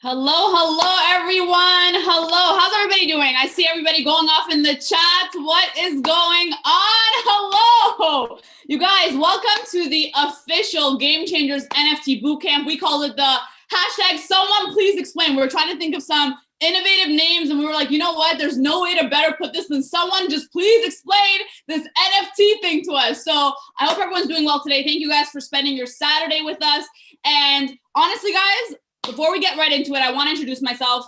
Hello, everyone. Hello. How's everybody doing? I see everybody going off in the chat. What is going on? Hello. You guys, welcome to the official Game Changers NFT Bootcamp. We call it the hashtag someone please explain. We're trying to think of some innovative names and we were like, you know what? There's no way to better put this than someone just please explain this NFT thing to us. So I hope everyone's doing well today. Thank you guys for spending your Saturday with us. And honestly, guys, before we get right into it, I want to introduce myself.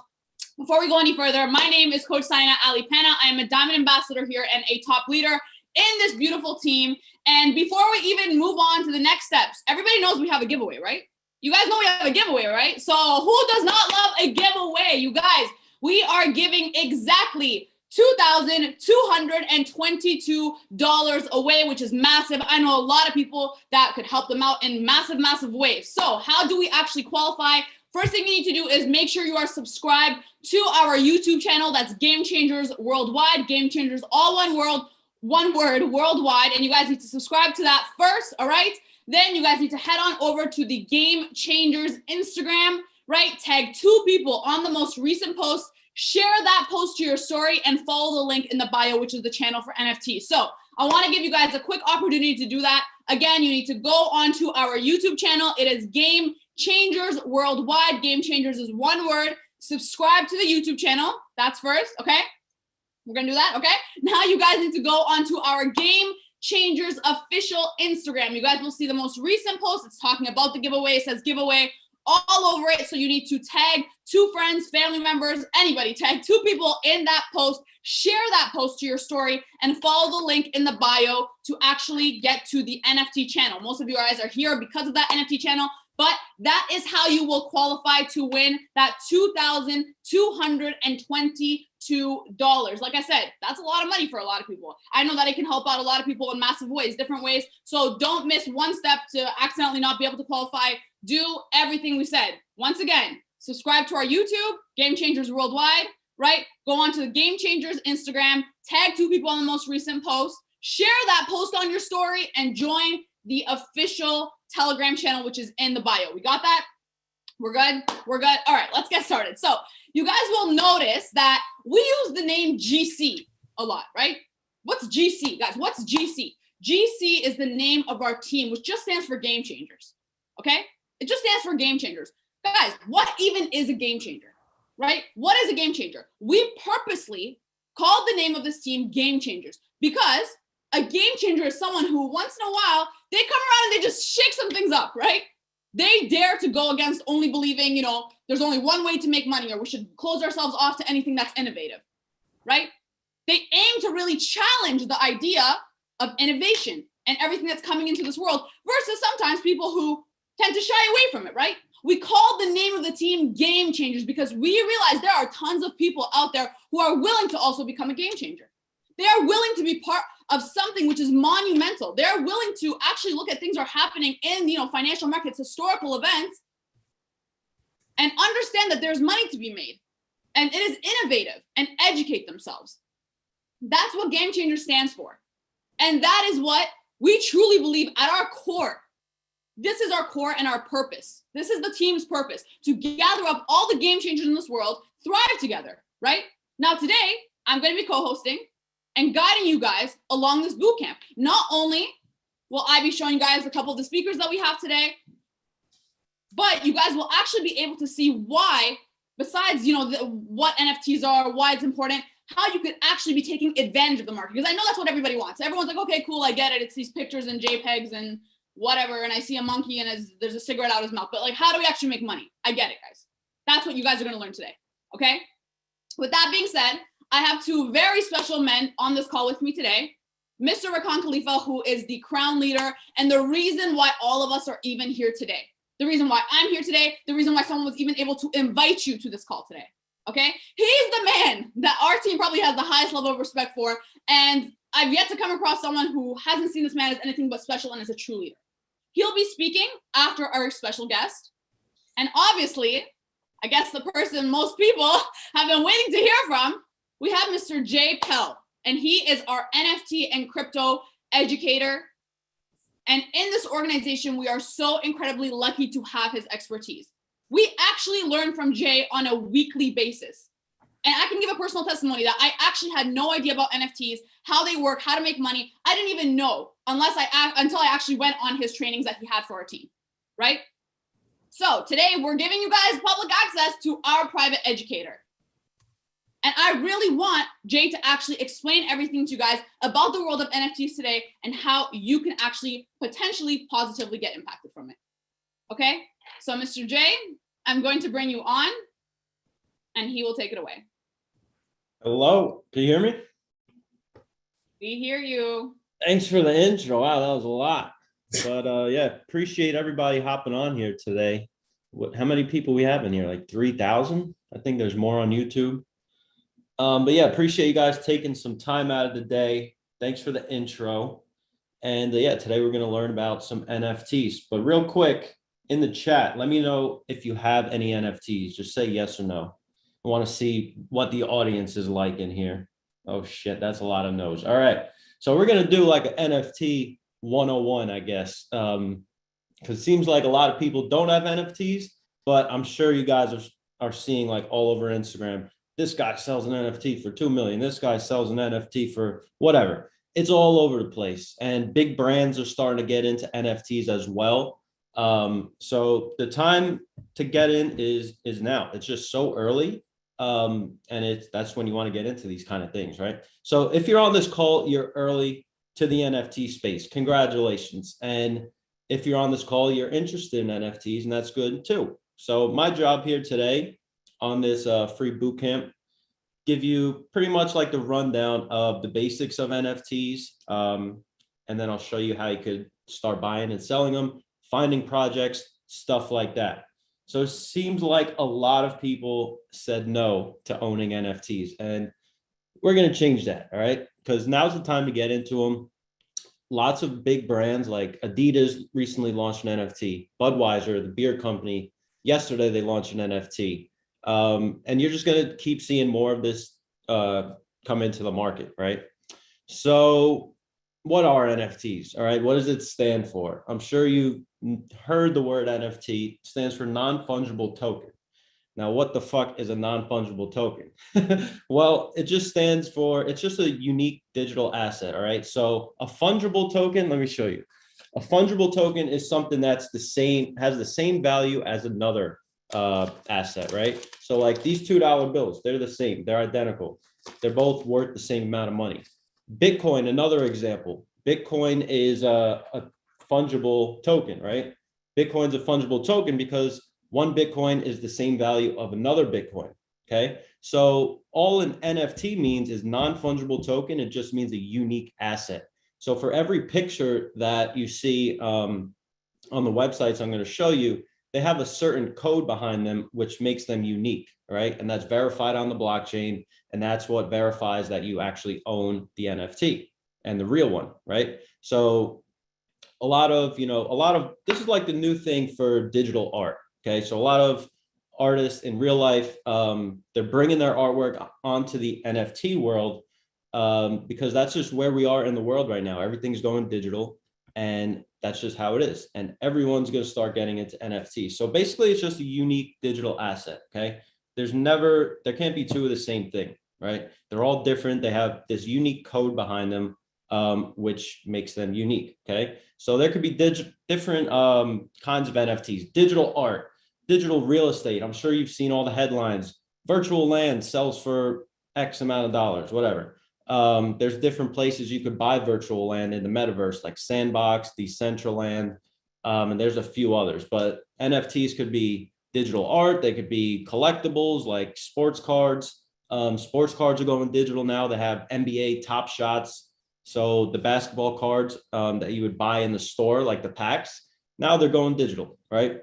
Before we go any further, my name is Coach Saina Alipana. I am a Diamond Ambassador here and a top leader in this beautiful team. And before we even move on to the next steps, everybody knows we have a giveaway, right? You guys know we have a giveaway, right? So who does not love a giveaway? You guys, we are giving exactly $2,222 away, which is massive. I know a lot of people that could help them out in massive ways. So how do we actually qualify? First thing you need to do is make sure you are subscribed to our YouTube channel. That's Game Changers Worldwide. Game Changers, all one word, worldwide. And you guys need to subscribe to that first, all right? Then you guys need to head on over to the Game Changers Instagram, right? Tag 2 people on the most recent post. Share that post to your story and follow the link in the bio, which is the channel for NFT. So I want to give you guys a quick opportunity to do that. Again, you need to go onto our YouTube channel. It is Game Changers Worldwide. Game Changers is one word. Subscribe to the YouTube channel. That's first, okay? We're gonna do that, okay? Now you guys need to go onto our Game Changers official Instagram. You guys will see the most recent post. It's talking about the giveaway. It says giveaway all over it. So you need to tag 2 friends, family members, anybody. Tag 2 people in that post. Share that post to your story and follow the link in the bio to actually get to the NFT channel. Most of you guys are here because of that NFT channel. But that is how you will qualify to win that $2,222. Like I said, that's a lot of money for a lot of people. I know that it can help out a lot of people in massive ways, different ways. So don't miss one step to accidentally not be able to qualify. Do everything we said. Once again, subscribe to our YouTube, Game Changers Worldwide, right? Go on to the Game Changers Instagram, tag 2 people on the most recent post, share that post on your story, and join the official Telegram channel, which is in the bio. We got that? We're good? We're good? All right, let's get started. So you guys will notice that we use the name GC a lot, right? What's GC? Guys, what's GC? GC is the name of our team, which just stands for Game Changers, okay? It just stands for Game Changers. Guys, what even is a game changer, right? What is a game changer? We purposely called the name of this team Game Changers because a game changer is someone who once in a while, they come around and they just shake some things up, right? They dare to go against only believing, you know, there's only one way to make money or we should close ourselves off to anything that's innovative, right? They aim to really challenge the idea of innovation and everything that's coming into this world versus sometimes people who tend to shy away from it, right? We called the name of the team Game Changers because we realize there are tons of people out there who are willing to also become a game changer. They are willing to be part of something which is monumental. They're willing to actually look at things that are happening in, you know, financial markets, historical events, and understand that there's money to be made. And it is innovative and educate themselves. That's what Game Changer stands for. And that is what we truly believe at our core. This is our core and our purpose. This is the team's purpose, to gather up all the game changers in this world, thrive together, right? Now today, I'm going to be co-hosting and guiding you guys along this bootcamp. Not only will I be showing you guys a couple of the speakers that we have today, but you guys will actually be able to see why, besides, you know, what NFTs are, why it's important, how you could actually be taking advantage of the market. Because I know that's what everybody wants. Everyone's like, okay, cool, I get it. It's these pictures and JPEGs and whatever, and I see a monkey and there's a cigarette out his mouth. But like, how do we actually make money? I get it, guys. That's what you guys are going to learn today, okay? With that being said, I have 2 very special men on this call with me today. Mr. Rakan Khalifa, who is the crown leader and the reason why all of us are even here today. The reason why I'm here today, the reason why someone was even able to invite you to this call today, okay? He's the man that our team probably has the highest level of respect for, and I've yet to come across someone who hasn't seen this man as anything but special and is a true leader. He'll be speaking after our special guest, and obviously, I guess the person most people have been waiting to hear from, we have Mr. Jay Pell, and he is our NFT and crypto educator. And in this organization, we are so incredibly lucky to have his expertise. We actually learn from Jay on a weekly basis. And I can give a personal testimony that I actually had no idea about NFTs, how they work, how to make money. I didn't even know until I actually went on his trainings that he had for our team, right? So today we're giving you guys public access to our private educator. And I really want Jay to actually explain everything to you guys about the world of NFTs today and how you can actually potentially positively get impacted from it. Okay, so Mr. Jay, I'm going to bring you on and he will take it away. Hello, can you hear me? We hear you. Thanks for the intro. Wow, that was a lot. But yeah, appreciate everybody hopping on here today. How many people we have in here? Like 3,000? I think there's more on YouTube. But yeah, appreciate you guys taking some time out of the day. Thanks for the intro. And yeah, today we're going to learn about some NFTs. But real quick, in the chat, let me know if you have any NFTs. Just say yes or no. I want to see what the audience is like in here. Oh shit, that's a lot of no's. All right, so we're going to do like an NFT 101, I guess. Because it seems like a lot of people don't have NFTs, but I'm sure you guys are seeing like all over Instagram, this guy sells an NFT for 2 million. This guy sells an NFT for whatever. It's all over the place. And big brands are starting to get into NFTs as well. So the time to get in is now. It's just so early. And that's when you want to get into these kind of things, right? So if you're on this call, you're early to the NFT space. Congratulations. And if you're on this call, you're interested in NFTs, and that's good too. So my job here today on this free bootcamp, give you pretty much like the rundown of the basics of NFTs. And then I'll show you how you could start buying and selling them, finding projects, stuff like that. So it seems like a lot of people said no to owning NFTs, and we're going to change that. All right. Because now's the time to get into them. Lots of big brands like Adidas recently launched an NFT, Budweiser, the beer company, yesterday they launched an NFT. And you're just going to keep seeing more of this come into the market, right? So what are NFTs? All right. What does it stand for? I'm sure you heard the word NFT. It stands for non-fungible token. Now, what the fuck is a non-fungible token? Well, it just stands for, it's just a unique digital asset, all right? So a fungible token, let me show you. A fungible token is something that's the same, has the same value as another asset, right? So like these $2 bills, they're the same, they're identical. They're both worth the same amount of money. Bitcoin, another example. Bitcoin is a fungible token, right? Bitcoin's a fungible token because one Bitcoin is the same value of another Bitcoin, okay? So all an NFT means is non-fungible token. It just means a unique asset. So for every picture that you see on the websites I'm going to show you, they have a certain code behind them, which makes them unique, right? And that's verified on the blockchain. And that's what verifies that you actually own the NFT and the real one, right? So a lot of, this is like the new thing for digital art. Okay, so a lot of artists in real life, they're bringing their artwork onto the NFT world because that's just where we are in the world right now. Everything's going digital, and that's just how it is. And everyone's going to start getting into NFTs. So basically, it's just a unique digital asset. Okay, there can't be two of the same thing, right? They're all different. They have this unique code behind them, which makes them unique. Okay, so there could be different kinds of NFTs, digital art, digital real estate. I'm sure you've seen all the headlines. Virtual land sells for X amount of dollars, whatever. There's different places you could buy virtual land in the metaverse, like Sandbox, Decentraland, and there's a few others. But NFTs could be digital art. They could be collectibles like sports cards. Sports cards are going digital now. They have NBA Top Shots. So the basketball cards that you would buy in the store, like the packs, now they're going digital, right?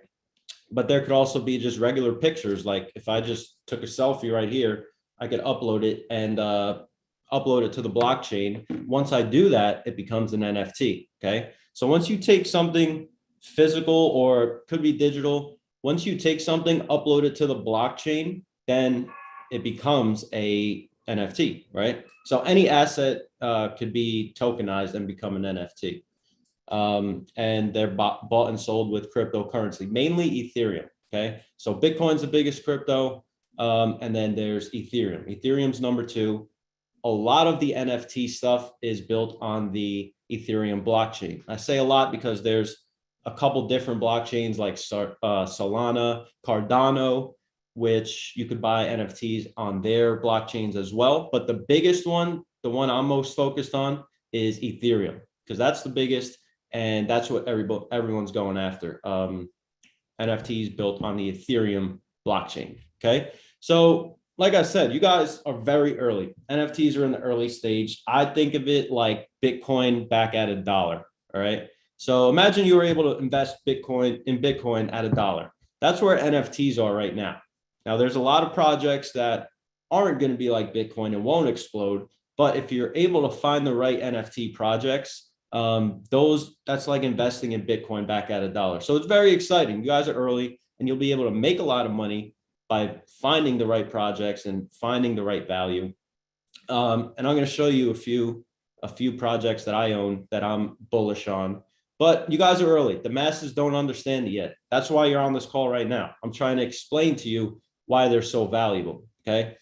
But there could also be just regular pictures. Like if I just took a selfie right here, I could upload it and upload it to the blockchain. Once I do that, it becomes an NFT, okay? So once you take something physical or could be digital, once you take something, upload it to the blockchain, then it becomes a NFT, right? So any asset could be tokenized and become an NFT. And they're bought and sold with cryptocurrency, mainly Ethereum. Okay, so Bitcoin's the biggest crypto, and then there's Ethereum. Ethereum's number 2. A lot of the NFT stuff is built on the Ethereum blockchain. I say a lot because there's a couple different blockchains like Solana, Cardano, which you could buy NFTs on their blockchains as well. But the biggest one, the one I'm most focused on, is Ethereum, because that's the biggest, and that's what everyone's going after. NFTs built on the Ethereum blockchain. Okay, so like I said, you guys are very early. NFTs are in the early stage. I think of it like Bitcoin back at $1. All right. So imagine you were able to invest Bitcoin at $1. That's where NFTs are right now. Now, there's a lot of projects that aren't going to be like Bitcoin and won't explode. But if you're able to find the right NFT projects, that's like investing in Bitcoin back at $1. So it's very exciting. You guys are early, and you'll be able to make a lot of money by finding the right projects and finding the right value. And I'm going to show you a few projects that I own that I'm bullish on. But you guys are early. The masses don't understand it yet. That's why you're on this call right now. I'm trying to explain to you why they're so valuable. Okay.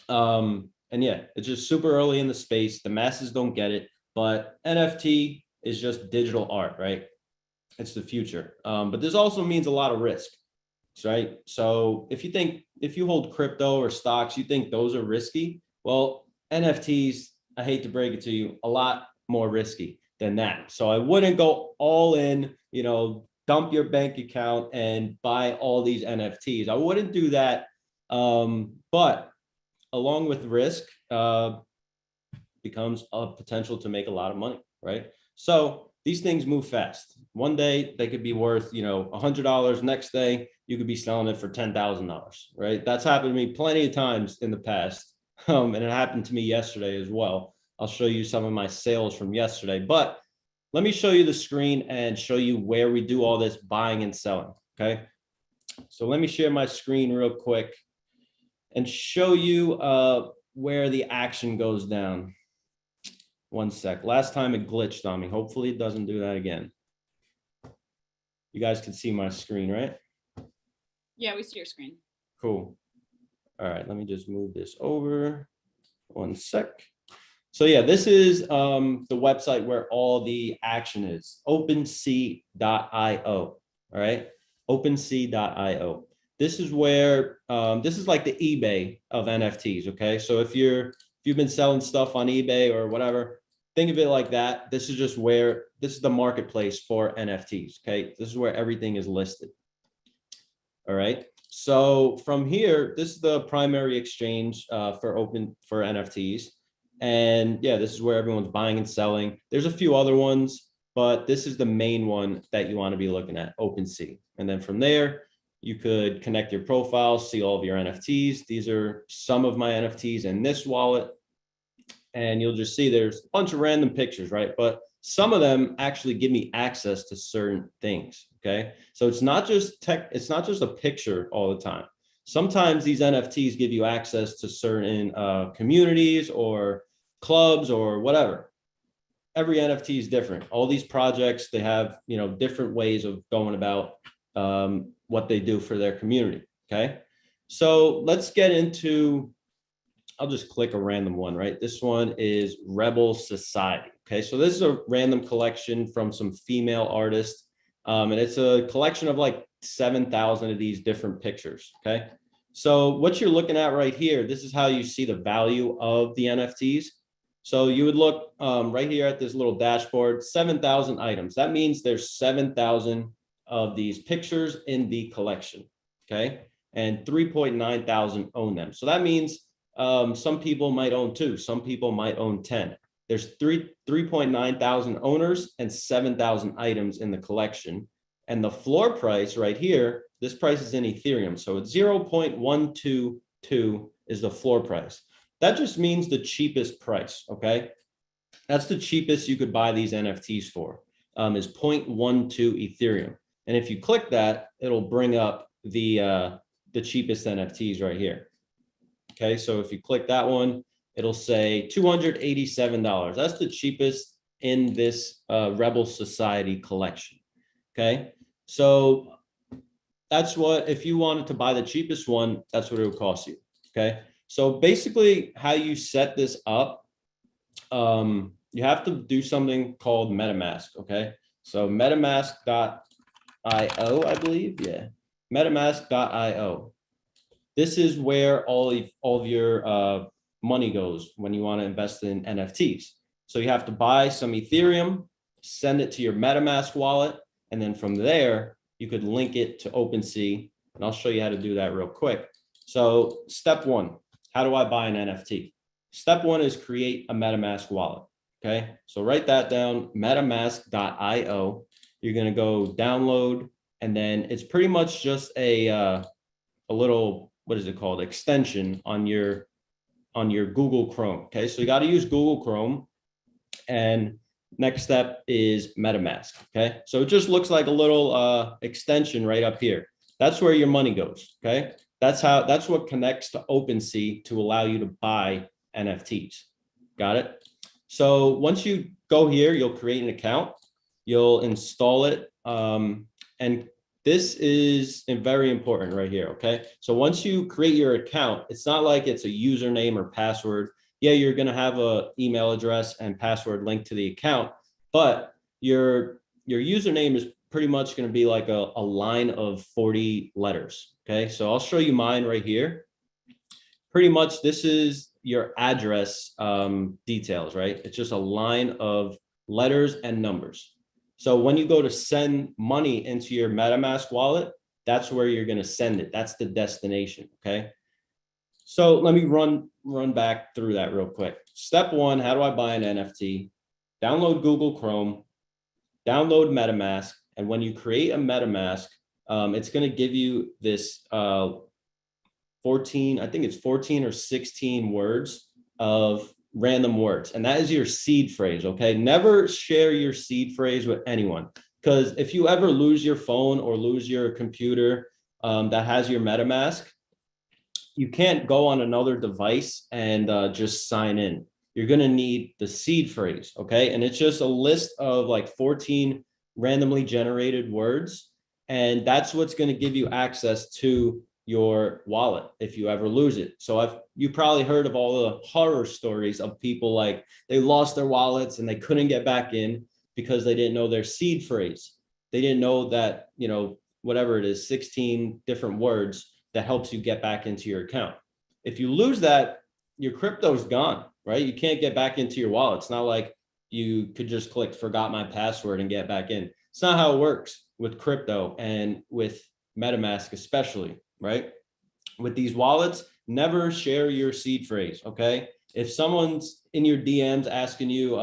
And yeah, it's just super early in the space. The masses don't get it, but NFT is just digital art, right? It's the future. But this also means a lot of risk, right? So if you hold crypto or stocks, you think those are risky. Well, NFTs, I hate to break it to you, a lot more risky than that. So I wouldn't go all in, dump your bank account and buy all these NFTs. I wouldn't do that. But along with risk, becomes a potential to make a lot of money, right? So these things move fast. One day they could be worth, $100. Next day you could be selling it for $10,000, right? That's happened to me plenty of times in the past, and it happened to me yesterday as well. I'll show you some of my sales from yesterday, but let me show you the screen and show you where we do all this buying and selling. Okay, so let me share my screen real quick and show you where the action goes down. One sec. Last time it glitched on me. Hopefully it doesn't do that again. You guys can see my screen, right? Yeah, we see your screen. Cool. All right, let me just move this over. One sec. So yeah, this is the website where all the action is, OpenSea.io. All right, OpenSea.io. This is where this is like the eBay of NFTs. Okay, so if you've been selling stuff on eBay or whatever, think of it like that. This is the marketplace for NFTs. Okay, this is where everything is listed. All right. So from here, this is the primary exchange for NFTs. And yeah, this is where everyone's buying and selling. There's a few other ones, but this is the main one that you want to be looking at, OpenSea. And then from there, you could connect your profile, see all of your NFTs. These are some of my NFTs in this wallet. And you'll just see there's a bunch of random pictures, right? But some of them actually give me access to certain things. Okay. So it's not just a picture all the time. Sometimes these NFTs give you access to certain communities or clubs or whatever. Every NFT is different. All these projects, they have, different ways of going about what they do for their community. Okay. So let's get into, I'll just click a random one, right? This one is Rebel Society. Okay. So this is a random collection from some female artists. And it's a collection of like 7,000 of these different pictures. Okay. So what you're looking at right here, this is how you see the value of the NFTs. So you would look right here at this little dashboard, 7,000 items. That means there's 7,000 of these pictures in the collection. Okay. And 3.9 thousand own them. So that means some people might own 2, some people might own 10. There's 3.9 thousand owners and 7,000 items in the collection. And the floor price right here, this price is in Ethereum. So it's 0.122 is the floor price. That just means the cheapest price, okay? That's the cheapest you could buy these NFTs for, is 0.12 Ethereum. And if you click that, it'll bring up the cheapest NFTs right here. Okay, so if you click that one, it'll say $287. That's the cheapest in this Rebel Society collection. Okay, so that's what, if you wanted to buy the cheapest one, that's what it would cost you. Okay. So basically how you set this up, you have to do something called MetaMask. Okay. So metamask.io, I believe. Yeah. metamask.io. This is where all of your money goes when you want to invest in NFTs. So you have to buy some Ethereum, send it to your MetaMask wallet, and then from there, you could link it to OpenSea. And I'll show you how to do that real quick. So step one, how do I buy an NFT? Step one is create a MetaMask wallet. Okay, so write that down, metamask.io. You're going to go download, and then it's pretty much just a little, what is it called, extension on your Google Chrome. Okay, so you got to use Google Chrome. And next step is MetaMask. Okay, so it just looks like a little extension right up here. That's where your money goes. Okay, that's what connects to OpenSea to allow you to buy NFTs. Got it? So once you go here, you'll create an account, you'll install it, and this is very important right here. Okay, so once you create your account, it's not like it's a username or password. Yeah, you're going to have an email address and password linked to the account, but your username is pretty much going to be like a line of 40 letters. Okay, so I'll show you mine right here. Pretty much this is your address details, right? It's just a line of letters and numbers. So when you go to send money into your MetaMask wallet, that's where you're going to send it. That's the destination. Okay. So let me run back through that real quick. Step one, how do I buy an NFT? Download Google Chrome, download MetaMask. And when you create a MetaMask, it's going to give you this 14, I think it's 14 or 16 words of random words. And that is your seed phrase. Okay. Never share your seed phrase with anyone. Because if you ever lose your phone or lose your computer that has your MetaMask, you can't go on another device and just sign in. You're going to need the seed phrase. Okay. And it's just a list of like 14 randomly generated words. And that's what's going to give you access to your wallet if you ever lose it. So you probably heard of all the horror stories of people like they lost their wallets and they couldn't get back in because they didn't know their seed phrase. They didn't know that, whatever it is, 16 different words that helps you get back into your account. If you lose that, your crypto's gone, right? You can't get back into your wallet. It's not like you could just click forgot my password and get back in. It's not how it works with crypto and with MetaMask especially, right? With these wallets, never share your seed phrase, okay? If someone's in your DMs asking you,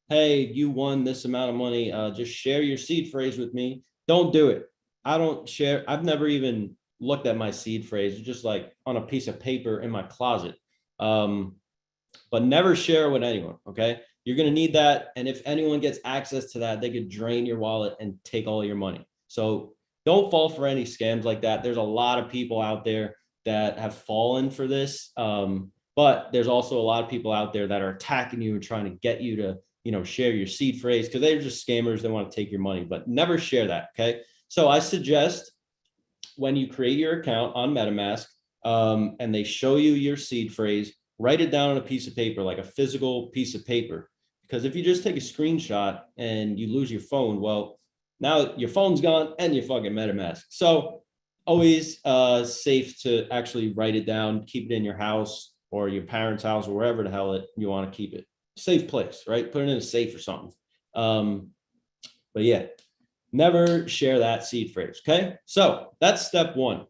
hey, you won this amount of money, just share your seed phrase with me, don't do it. I don't share. I've never even looked at my seed phrase. It's just like on a piece of paper in my closet. But never share with anyone, okay? You're going to need that. And if anyone gets access to that, they could drain your wallet and take all your money. So don't fall for any scams like that. There's a lot of people out there that have fallen for this. But there's also a lot of people out there that are attacking you and trying to get you to, share your seed phrase because they're just scammers. They want to take your money, but never share that. Okay. So I suggest when you create your account on MetaMask and they show you your seed phrase, write it down on a piece of paper, like a physical piece of paper. Because if you just take a screenshot and you lose your phone, well, now your phone's gone and your fucking MetaMask. So always safe to actually write it down, keep it in your house or your parents' house or wherever the hell you want to keep it. Safe place, right? Put it in a safe or something. But yeah, never share that seed phrase. Okay. So that's step one.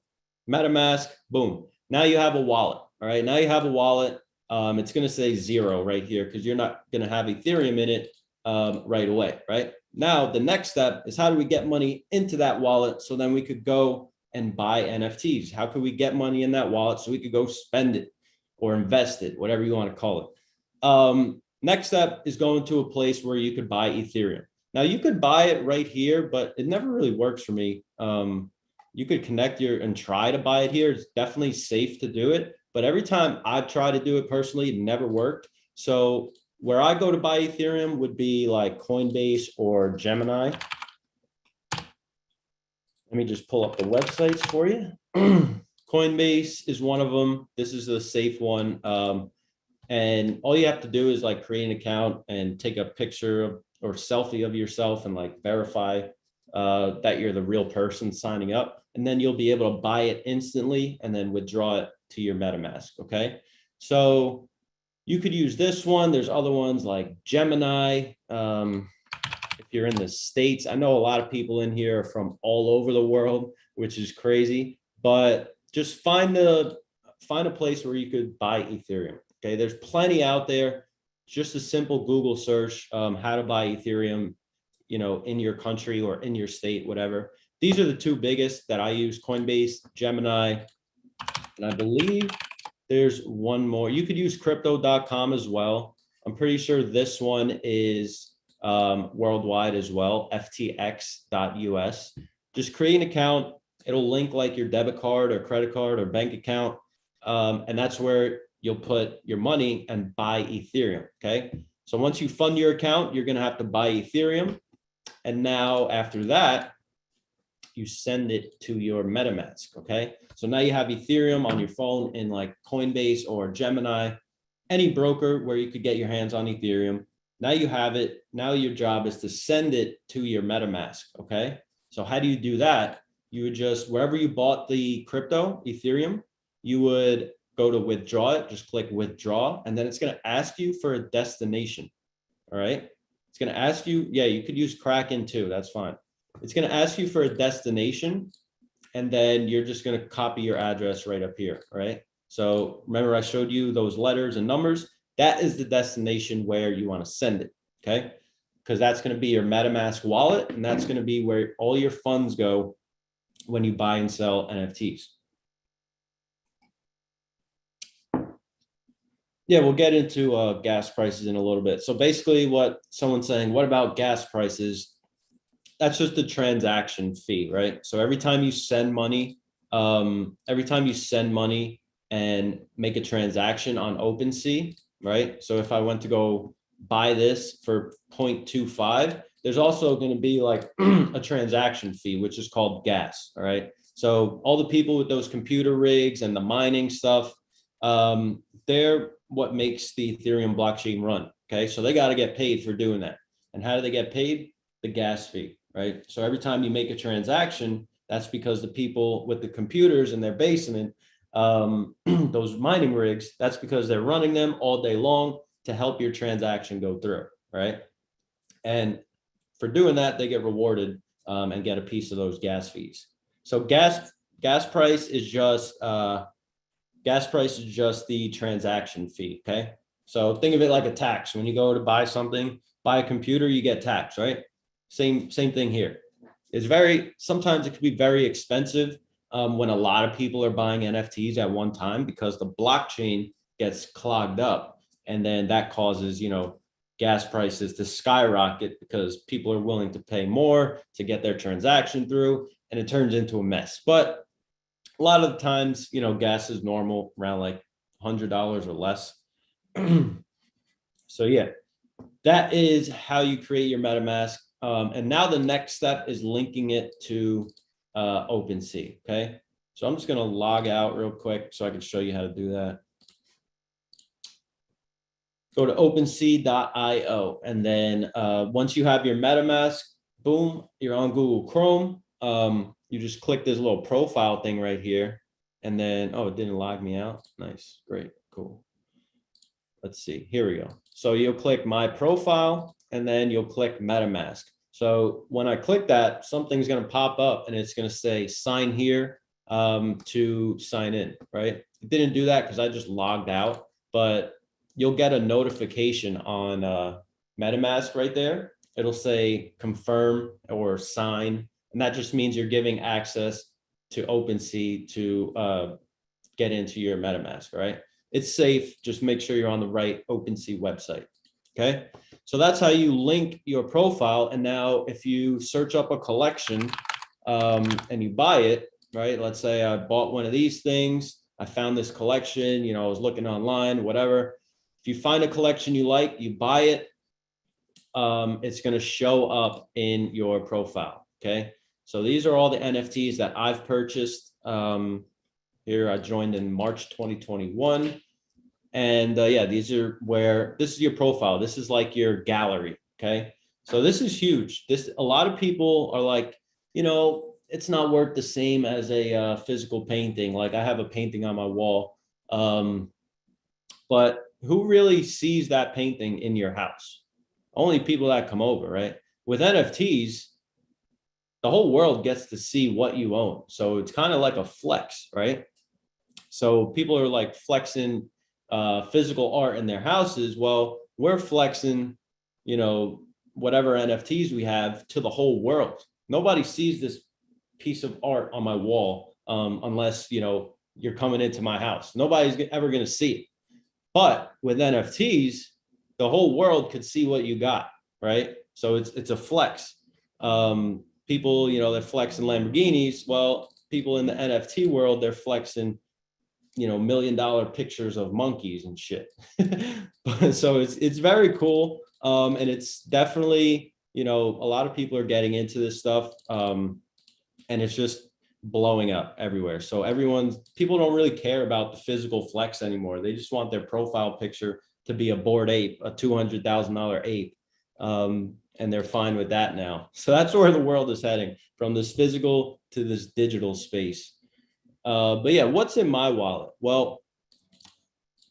MetaMask, boom. Now you have a wallet. All right. Now you have a wallet. It's going to say 0 right here because you're not going to have Ethereum in it right away. Right. Now, the next step is how do we get money into that wallet so then we could go and buy NFTs? How could we get money in that wallet so we could go spend it or invest it, whatever you want to call it? Next step is going to a place where you could buy Ethereum. Now, you could buy it right here, but it never really works for me. You could connect and try to buy it here. It's definitely safe to do it. But every time I've tried to do it personally, it never worked. So where I go to buy Ethereum would be like Coinbase or Gemini. Let me just pull up the websites for you. Coinbase is one of them. This is the safe one. And all you have to do is like create an account and take a picture of, or selfie of yourself and like verify that you're the real person signing up. And then you'll be able to buy it instantly and then withdraw it to your MetaMask. Okay. So you could use this one. There's other ones like Gemini. If you're in the States, I know a lot of people in here are from all over the world, which is crazy, but just find a place where you could buy Ethereum. Okay. There's plenty out there. Just a simple Google search, how to buy Ethereum, in your country or in your state, whatever. These are the two biggest that I use: Coinbase, Gemini, and I believe there's one more. You could use crypto.com as well. I'm pretty sure this one is worldwide as well, ftx.us. Just create an account. It'll link like your debit card or credit card or bank account. And that's where you'll put your money and buy Ethereum. Okay. So once you fund your account, you're going to have to buy Ethereum. And now after that, you send it to your MetaMask. Okay. So now you have Ethereum on your phone in like Coinbase or Gemini, any broker where you could get your hands on Ethereum. Now you have it. Now your job is to send it to your MetaMask. Okay. So how do you do that? You would just, wherever you bought the crypto, Ethereum, you would go to withdraw it, just click withdraw, and then it's going to ask you for a destination. All right. It's going to ask you, yeah, you could use Kraken too. That's fine. It's going to ask you for a destination, and then you're just going to copy your address right up here. Right. So remember I showed you those letters and numbers. That is the destination where you want to send it. Okay. Because that's going to be your MetaMask wallet, and that's going to be where all your funds go when you buy and sell NFTs. Yeah, we'll get into gas prices in a little bit. So basically what someone's saying, what about gas prices? That's just the transaction fee, right? So every time you send money and make a transaction on OpenSea, right? So if I went to go buy this for 0.25, there's also going to be like a transaction fee, which is called gas. All right. So all the people with those computer rigs and the mining stuff, they're what makes the Ethereum blockchain run. Okay. So they got to get paid for doing that. And how do they get paid? The gas fee, right? So every time you make a transaction, that's because the people with the computers in their basement, those mining rigs, that's because they're running them all day long to help your transaction go through, right? And for doing that, they get rewarded and get a piece of those gas fees. So gas price is just the transaction fee. Okay. So think of it like a tax. When you go to buy something, buy a computer, you get taxed, right? Same thing here. Sometimes it could be very expensive when a lot of people are buying NFTs at one time, because the blockchain gets clogged up, and then that causes, gas prices to skyrocket because people are willing to pay more to get their transaction through, and it turns into a mess. But a lot of the times, gas is normal, around like $100 or less. So yeah, that is how you create your MetaMask. And now the next step is linking it to OpenSea. Okay. So I'm just going to log out real quick so I can show you how to do that. Go to OpenSea.io. And then once you have your MetaMask, boom, you're on Google Chrome. You just click this little profile thing right here. And then, oh, it didn't log me out. Nice. Great. Cool. Let's see. Here we go. So you'll click my profile, and then you'll click MetaMask. So when I click that, something's going to pop up, and it's going to say sign here to sign in, right? It didn't do that because I just logged out, but you'll get a notification on MetaMask right there. It'll say confirm or sign, and that just means you're giving access to OpenSea to get into your MetaMask, right? It's safe. Just make sure you're on the right OpenSea website. Okay. So that's how you link your profile. And now if you search up a collection and you buy it, right? Let's say I bought one of these things. I found this collection, I was looking online, whatever. If you find a collection you like, you buy it. It's going to show up in your profile. Okay. So these are all the NFTs that I've purchased. Here I joined in March 2021. And yeah, these are where this is your profile. This is like your gallery. Okay. So this is huge. A lot of people are like, it's not worth the same as a physical painting. Like I have a painting on my wall. But who really sees that painting in your house? Only people that come over, right? With NFTs, the whole world gets to see what you own. So it's kind of like a flex, right? So people are like flexing physical art in their houses. Well, we're flexing, whatever NFTs we have to the whole world. Nobody sees this piece of art on my wall unless, you're coming into my house. Nobody's ever going to see it. But with NFTs, the whole world could see what you got, right? So it's a flex. People, they're flexing Lamborghinis. Well, people in the NFT world, they're flexing, $1 million pictures of monkeys and shit. So it's very cool. And it's definitely, a lot of people are getting into this stuff. And it's just blowing up everywhere. So people don't really care about the physical flex anymore. They just want their profile picture to be a Bored Ape, a $200,000 ape. And they're fine with that now. So that's where the world is heading, from this physical to this digital space. But yeah, what's in my wallet? Well,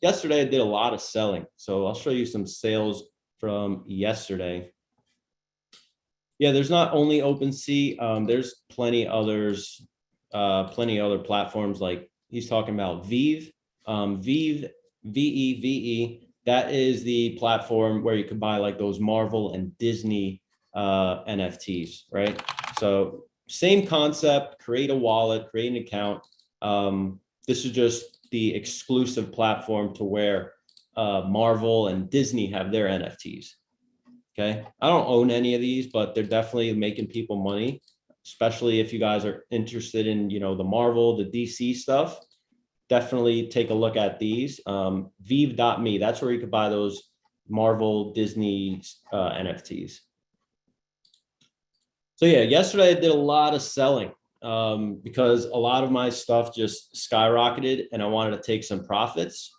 yesterday I did a lot of selling. So I'll show you some sales from yesterday. Yeah, there's not only OpenSea, there's plenty others, plenty other platforms, like he's talking about Vive, Vive, VEVE. That is the platform where you can buy like those Marvel and Disney NFTs, right? So same concept, create a wallet, create an account. This is just the exclusive platform to where Marvel and Disney have their NFTs. Okay. I don't own any of these, but they're definitely making people money, especially if you guys are interested in, the Marvel, the DC stuff. Definitely take a look at these. Vive.me, that's where you could buy those Marvel, Disney NFTs. So yeah, yesterday I did a lot of selling because a lot of my stuff just skyrocketed and I wanted to take some profits,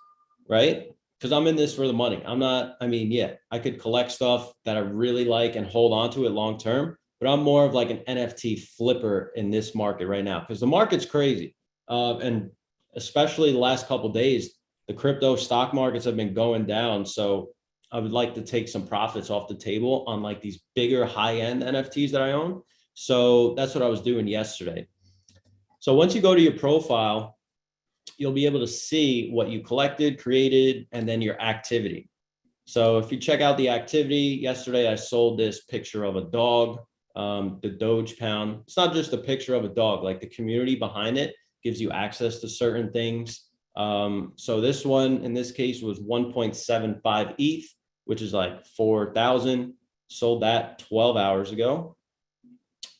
right? Because I'm in this for the money. I could collect stuff that I really like and hold on to it long term, but I'm more of like an NFT flipper in this market right now because the market's crazy. And especially the last couple of days, the crypto stock markets have been going down. So I would like to take some profits off the table on like these bigger high-end NFTs that I own. So that's what I was doing yesterday. So once you go to your profile, you'll be able to see what you collected, created, and then your activity. So if you check out the activity, yesterday I sold this picture of a dog, the Doge Pound. It's not just a picture of a dog, like the community behind it gives you access to certain things. So this one, in this case, was 1.75 ETH, which is like 4,000. Sold that 12 hours ago.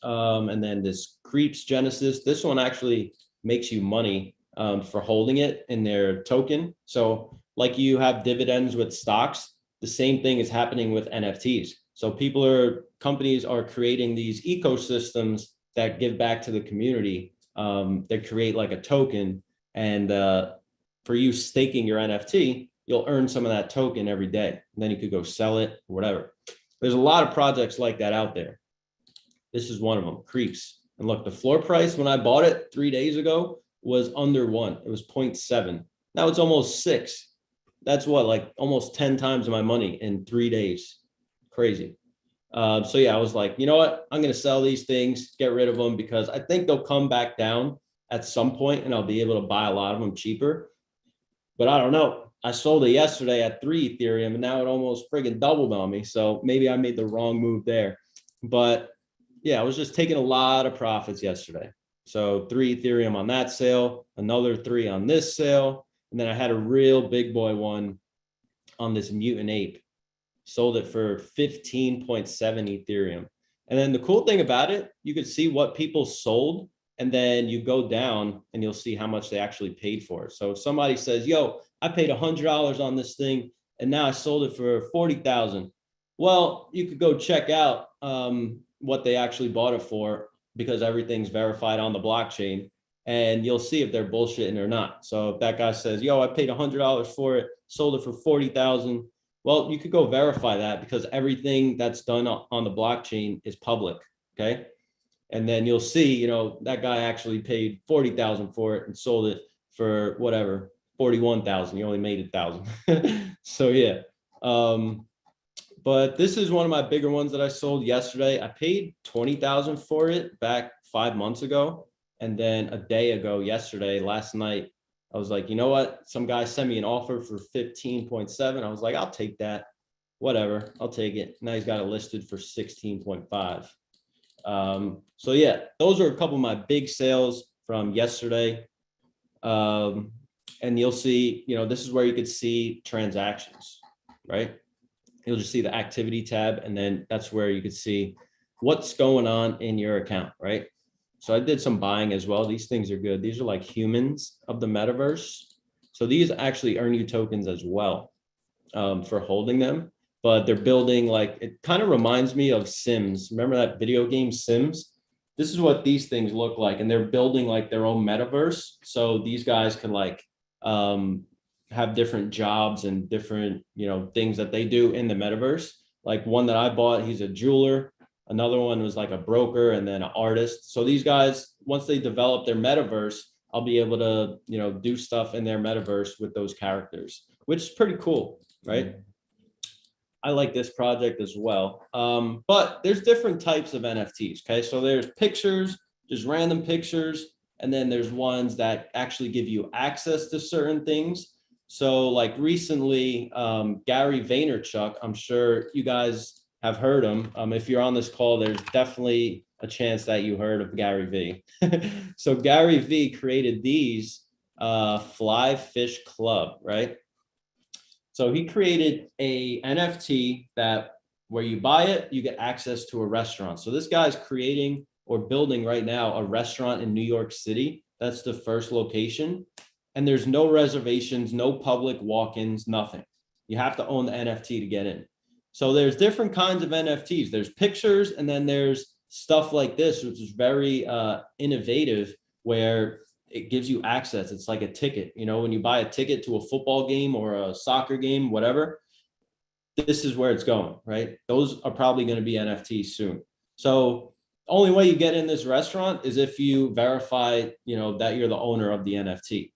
And then this Creeps Genesis, this one actually makes you money for holding it in their token. So like you have dividends with stocks, the same thing is happening with NFTs. So companies are creating these ecosystems that give back to the community. They create like a token, and for you staking your NFT, you'll earn some of that token every day. And then you could go sell it or whatever. There's a lot of projects like that out there. This is one of them, Creeps. And look, the floor price when I bought it 3 days ago was under 1. It was 0.7. Now it's almost 6. That's what, like almost 10 times my money in 3 days. Crazy. So yeah, I was like, you know what? I'm going to sell these things, get rid of them, because I think they'll come back down at some point and I'll be able to buy a lot of them cheaper. But I don't know. I sold it yesterday at 3 Ethereum and now it almost friggin' doubled on me. So maybe I made the wrong move there. But yeah, I was just taking a lot of profits yesterday. So 3 Ethereum on that sale, another 3 on this sale. And then I had a real big boy one on this mutant ape. Sold it for 15.7 Ethereum. And then the cool thing about it, you could see what people sold, and then you go down and you'll see how much they actually paid for it. So if somebody says, yo, I paid $100 on this thing and now I sold it for 40,000. Well, you could go check out what they actually bought it for because everything's verified on the blockchain, and you'll see if they're bullshitting or not. So if that guy says, yo, I paid $100 for it, sold it for 40,000, well, you could go verify that because everything that's done on the blockchain is public, okay? And then you'll see, you know, that guy actually paid 40,000 for it and sold it for whatever, 41,000. You only made 1,000. So yeah. But this is one of my bigger ones that I sold yesterday. I paid 20,000 for it back 5 months ago. And then a day ago, yesterday, last night, I was like, you know what? Some guy sent me an offer for 15.7. I was like, I'll take that. Whatever, I'll take it. Now he's got it listed for 16.5. So yeah, those are a couple of my big sales from yesterday. And you'll see, you know, this is where you could see transactions, right? You'll just see the activity tab, and then that's where you could see what's going on in your account, right? So I did some buying as well. These things are good. These are like humans of the metaverse. So these actually earn you tokens as well for holding them, but they're building like, it kind of reminds me of Sims. Remember that video game Sims? This is what these things look like, and they're building like their own metaverse. So these guys can like have different jobs and different, you know, things that they do in the metaverse. Like one that I bought, he's a jeweler. Another one was like a broker, and then an artist. So these guys, once they develop their metaverse, I'll be able to, you know, do stuff in their metaverse with those characters, which is pretty cool, right? I like this project as well. But there's different types of NFTs, okay? So there's pictures, just random pictures, and then there's ones that actually give you access to certain things. So like recently, Gary Vaynerchuk, I'm sure you guys have heard him. If you're on this call, there's definitely a chance that you heard of Gary V. So Gary V created these Fly Fish Club, right? So he created a NFT that where you buy it, you get access to a restaurant. So this guy's creating or building right now a restaurant in New York City. That's the first location. And there's no reservations, no public walk-ins, nothing. You have to own the NFT to get in. So there's different kinds of NFTs. There's pictures, and then there's stuff like this, which is very innovative, where it gives you access. It's like a ticket. You know, when you buy a ticket to a football game or a soccer game, whatever, this is where it's going, right? Those are probably going to be NFTs soon. So the only way you get in this restaurant is if you verify, you know, that you're the owner of the NFT.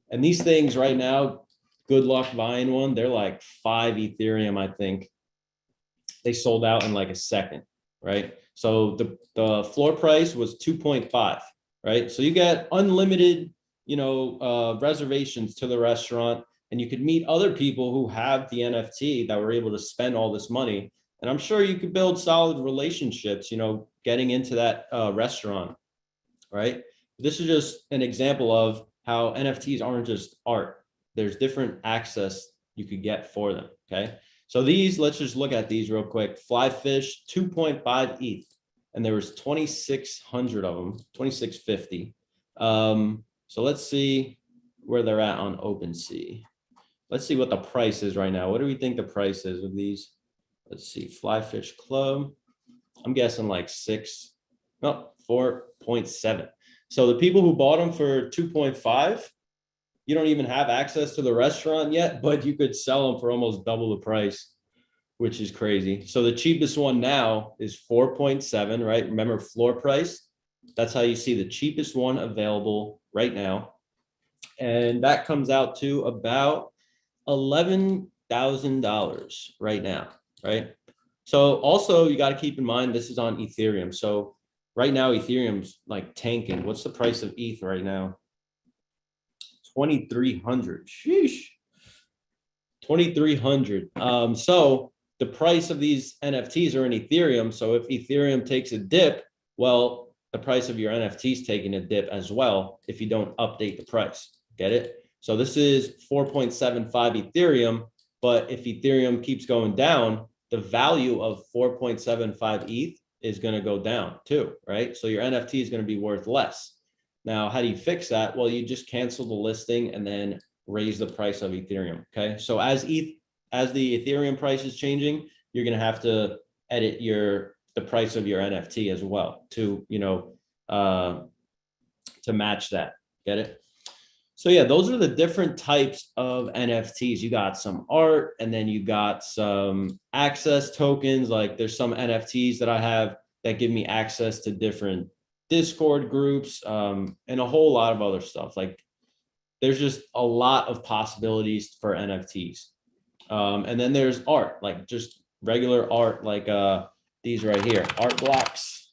And these things right now, good luck buying one. They're like 5 Ethereum, I think. They sold out in like a second, right? So the floor price was 2.5, right? So you get unlimited, you know, reservations to the restaurant, and you could meet other people who have the NFT that were able to spend all this money. And I'm sure you could build solid relationships, you know, getting into that restaurant, right? This is just an example of how NFTs aren't just art. There's different access you could get for them, okay? So these, let's just look at these real quick. Fly Fish, 2.5 ETH. And there was 2,600 of them, 2,650. So let's see where they're at on OpenSea. Let's see what the price is right now. What do we think the price is of these? Let's see, Fly Fish Club. I'm guessing like 4.7. So the people who bought them for 2.5, you don't even have access to the restaurant yet, but you could sell them for almost double the price, which is crazy. So the cheapest one now is 4.7, right? Remember floor price? That's how you see the cheapest one available right now. And that comes out to about $11,000 right now, right? So also you got to keep in mind, this is on Ethereum. So right now, Ethereum's like tanking. What's the price of ETH right now? 2,300. Sheesh. 2,300. So the price of these NFTs are in Ethereum. So if Ethereum takes a dip, well, the price of your NFT is taking a dip as well if you don't update the price. Get it? So this is 4.75 Ethereum, but if Ethereum keeps going down, the value of 4.75 ETH is going to go down too, right? So your NFT is going to be worth less. Now, how do you fix that? Well, you just cancel the listing and then raise the price of Ethereum, okay? So as the Ethereum price is changing, you're going to have to edit the price of your NFT as well to, you know, to match that. Get it? So yeah, those are the different types of NFTs. You got some art, and then you got some access tokens. Like there's some NFTs that I have that give me access to different Discord groups, and a whole lot of other stuff. Like there's just a lot of possibilities for NFTs. And then there's art, like just regular art, like these right here, art blocks.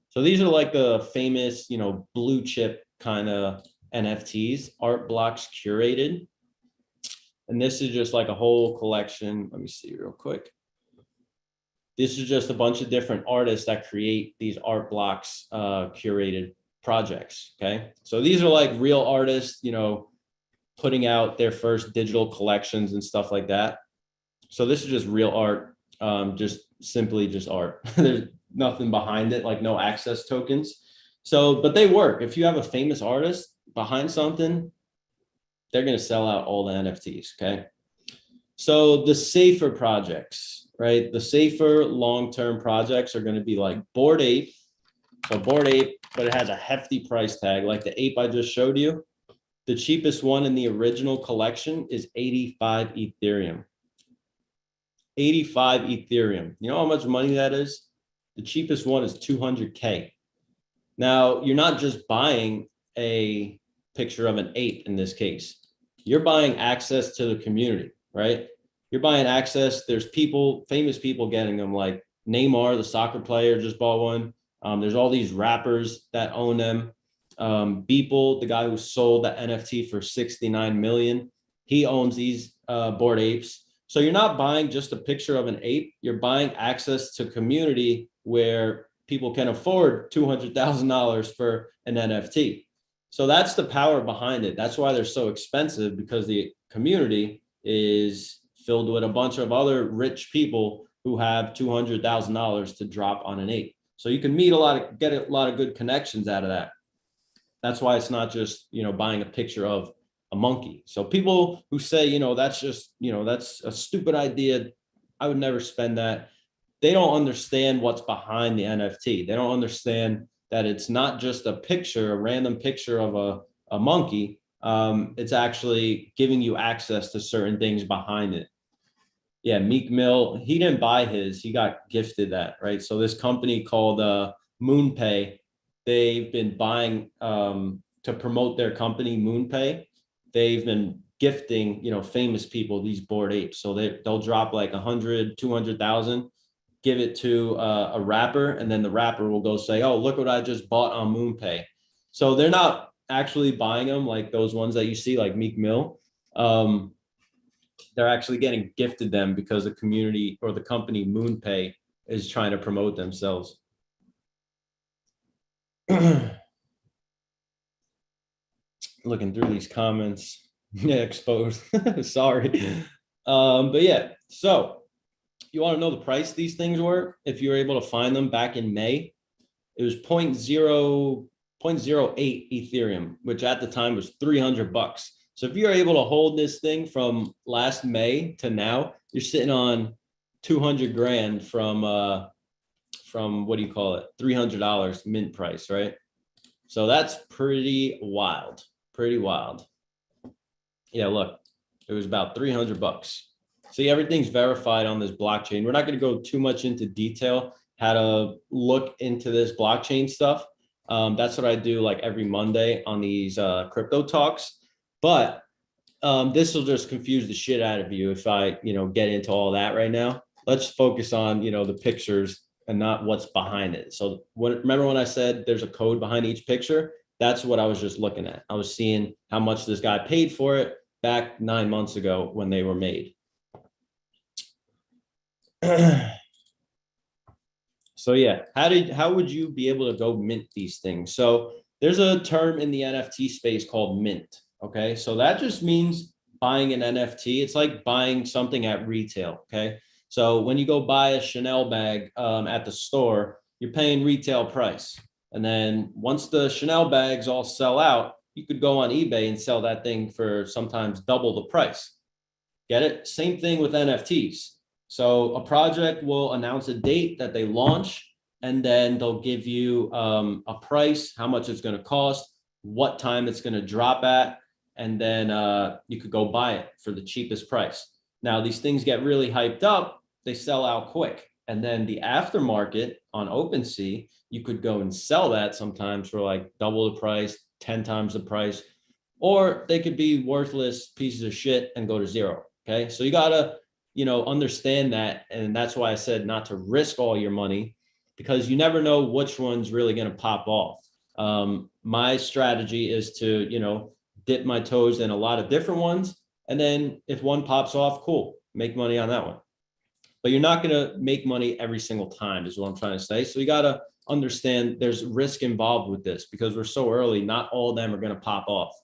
So these are like the famous, blue chip kind of NFTs, art blocks curated. And this is just like a whole collection. Let me see real quick. This is just a bunch of different artists that create these art blocks, curated projects. Okay. So these are like real artists, putting out their first digital collections and stuff like that. So this is just real art, just simply just art. There's nothing behind it, like no access tokens. So, but they work. If you have a famous artist behind something, they're going to sell out all the NFTs. Okay. So the safer projects, right? The safer long-term projects are going to be like Bored Ape. So Bored Ape, but it has a hefty price tag, like the ape I just showed you. The cheapest one in the original collection is 85 Ethereum. 85 Ethereum. You know how much money that is? The cheapest one is 200K. Now, you're not just buying a picture of an ape in this case. You're buying access to the community, right? You're buying access. There's people, famous people getting them, like Neymar, the soccer player, just bought one. There's all these rappers that own them. Beeple, the guy who sold the NFT for 69 million, he owns these Bored Apes. So you're not buying just a picture of an ape. You're buying access to community where people can afford $200,000 for an NFT. So that's the power behind it. That's why they're so expensive, because the community is filled with a bunch of other rich people who have $200,000 to drop on an ape. So you can get a lot of good connections out of that. That's why it's not just, buying a picture of a monkey. So people who say, that's just, that's a stupid idea, I would never spend that. They don't understand what's behind the NFT. They don't understand that it's not just a picture, a random picture of a monkey. It's actually giving you access to certain things behind it. Yeah, Meek Mill, he didn't buy his, he got gifted that, right? So this company called MoonPay, they've been buying, to promote their company, MoonPay. They've been gifting, famous people these Bored Apes. So they'll drop like 100, 200,000, give it to a rapper, and then the rapper will go say, oh, look what I just bought on MoonPay. So they're not actually buying them like those ones that you see, like Meek Mill. They're actually getting gifted them because the community or the company MoonPay is trying to promote themselves. Looking through these comments. Yeah, exposed. Sorry. But yeah, so you want to know the price these things were? If you were able to find them back in May, it was 0.08 Ethereum, which at the time was $300. So if you're able to hold this thing from last May to now, you're sitting on 200 grand from what do you call it? $300 mint price, right? So that's pretty wild. Pretty wild. Yeah, look, it was about $300. See, everything's verified on this blockchain. We're not going to go too much into detail how to look into this blockchain stuff. That's what I do like every Monday on these crypto talks. But this will just confuse the shit out of you if I, get into all that right now. Let's focus on, the pictures and not what's behind it. So remember when I said there's a code behind each picture? That's what I was just looking at. I was seeing how much this guy paid for it back 9 months ago when they were made. So yeah, how would you be able to go mint these things? So there's a term in the NFT space called mint. Okay, so that just means buying an NFT. It's like buying something at retail. Okay, so when you go buy a Chanel bag at the store, you're paying retail price. And then once the Chanel bags all sell out, you could go on eBay and sell that thing for sometimes double the price. Get it? Same thing with NFTs. So a project will announce a date that they launch. and then they'll give you a price, how much it's going to cost, what time it's going to drop at, and then you could go buy it for the cheapest price. Now, these things get really hyped up, they sell out quick. And then the aftermarket on OpenSea, you could go and sell that sometimes for like double the price, 10 times the price, or they could be worthless pieces of shit and go to zero. Okay. So you got to, understand that. And that's why I said not to risk all your money, because you never know which one's really going to pop off. My strategy is to, dip my toes in a lot of different ones. And then if one pops off, cool, make money on that one. But you're not going to make money every single time is what I'm trying to say. So you got to understand there's risk involved with this because we're so early. Not all of them are going to pop off.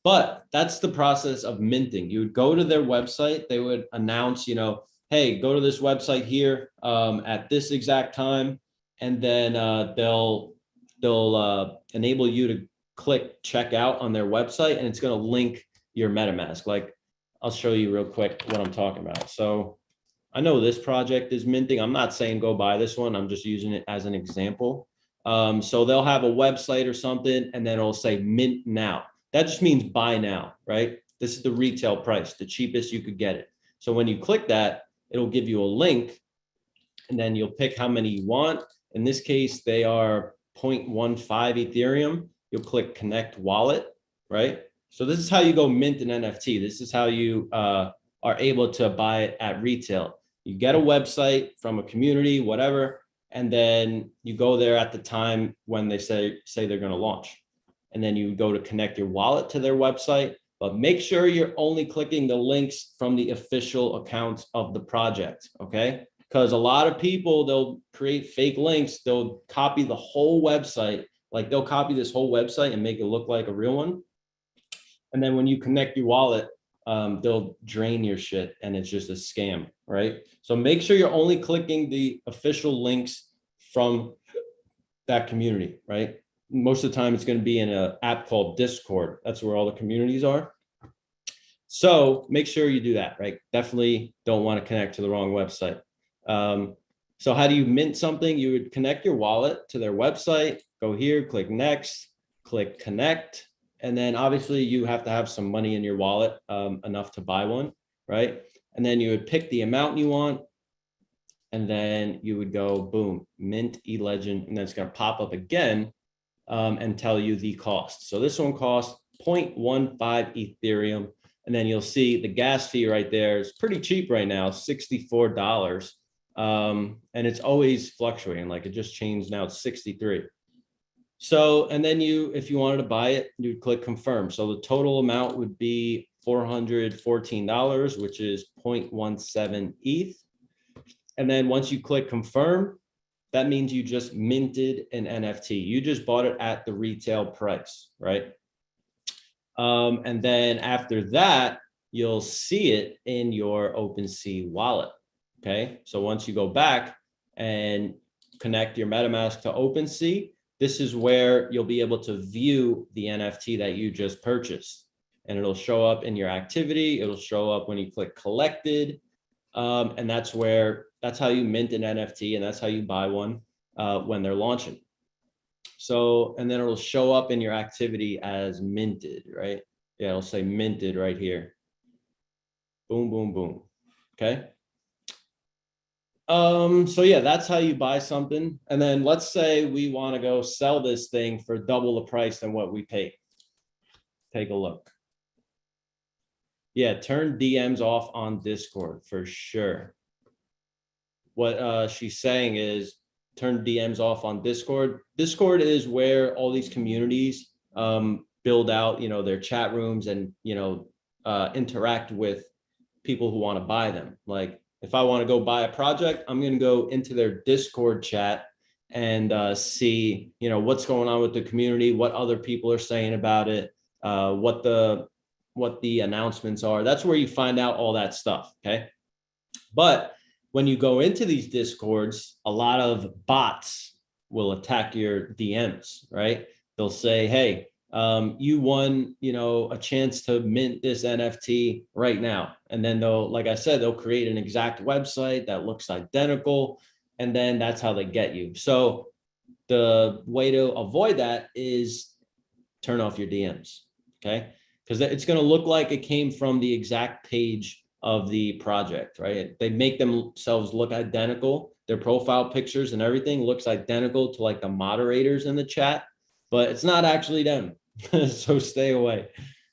But that's the process of minting. You would go to their website. They would announce, hey, go to this website here at this exact time. And then they'll enable you to click checkout on their website, and it's going to link your MetaMask. Like, I'll show you real quick what I'm talking about. So I know this project is minting. I'm not saying go buy this one. I'm just using it as an example. So they'll have a website or something, and then it'll say mint now. That just means buy now, right? This is the retail price, the cheapest you could get it. So when you click that, it'll give you a link, and then you'll pick how many you want. In this case, they are 0.15 Ethereum. You'll click connect wallet, right? So this is how you go mint an NFT. This is how you are able to buy it at retail. You get a website from a community, whatever, and then you go there at the time when they say they're going to launch. And then you go to connect your wallet to their website, but make sure you're only clicking the links from the official accounts of the project, okay? Because a lot of people, they'll create fake links. They'll copy the whole website. Like they'll copy this whole website and make it look like a real one. And then when you connect your wallet, they'll drain your shit and it's just a scam, right? So make sure you're only clicking the official links from that community, right? Most of the time it's going to be in an app called Discord. That's where all the communities are. So make sure you do that, right? Definitely don't want to connect to the wrong website. So how do you mint something? You would connect your wallet to their website, go here, click next, click connect. And then obviously you have to have some money in your wallet, enough to buy one, right? And then you would pick the amount you want. And then you would go, boom, mint eLegend. And then it's going to pop up again and tell you the cost. So this one costs 0.15 Ethereum. And then you'll see the gas fee right there is pretty cheap right now, $64. And it's always fluctuating. Like it just changed now, it's 63. So, and then if you wanted to buy it, you'd click confirm. So the total amount would be $414, which is 0.17 ETH. And then once you click confirm, that means you just minted an NFT. You just bought it at the retail price, right? And then after that, you'll see it in your OpenSea wallet. Okay. So once you go back and connect your MetaMask to OpenSea, this is where you'll be able to view the NFT that you just purchased. And it'll show up in your activity. It'll show up when you click collected. And that's how you mint an NFT, and that's how you buy one when they're launching. So, and then it'll show up in your activity as minted, right? Yeah, it'll say minted right here. Boom, boom, boom. Okay. So yeah, that's how you buy something. And then let's say we want to go sell this thing for double the price than what we paid. Take a look. Yeah, turn DMs off on Discord for sure. What she's saying is turn DMs off on Discord. Discord is where all these communities build out, their chat rooms and, interact with people who want to buy them. Like if I want to go buy a project, I'm going to go into their Discord chat and see, what's going on with the community, what other people are saying about it, what the announcements are. That's where you find out all that stuff. Okay. But when you go into these Discords, a lot of bots will attack your DMs, right? They'll say, hey, you won, a chance to mint this NFT right now. And then like I said, they'll create an exact website that looks identical. and then that's how they get you. So the way to avoid that is turn off your DMs, okay? Because it's going to look like it came from the exact page of the project, right? They make themselves look identical. Their profile pictures and everything looks identical to like the moderators in the chat, but it's not actually them. So stay away.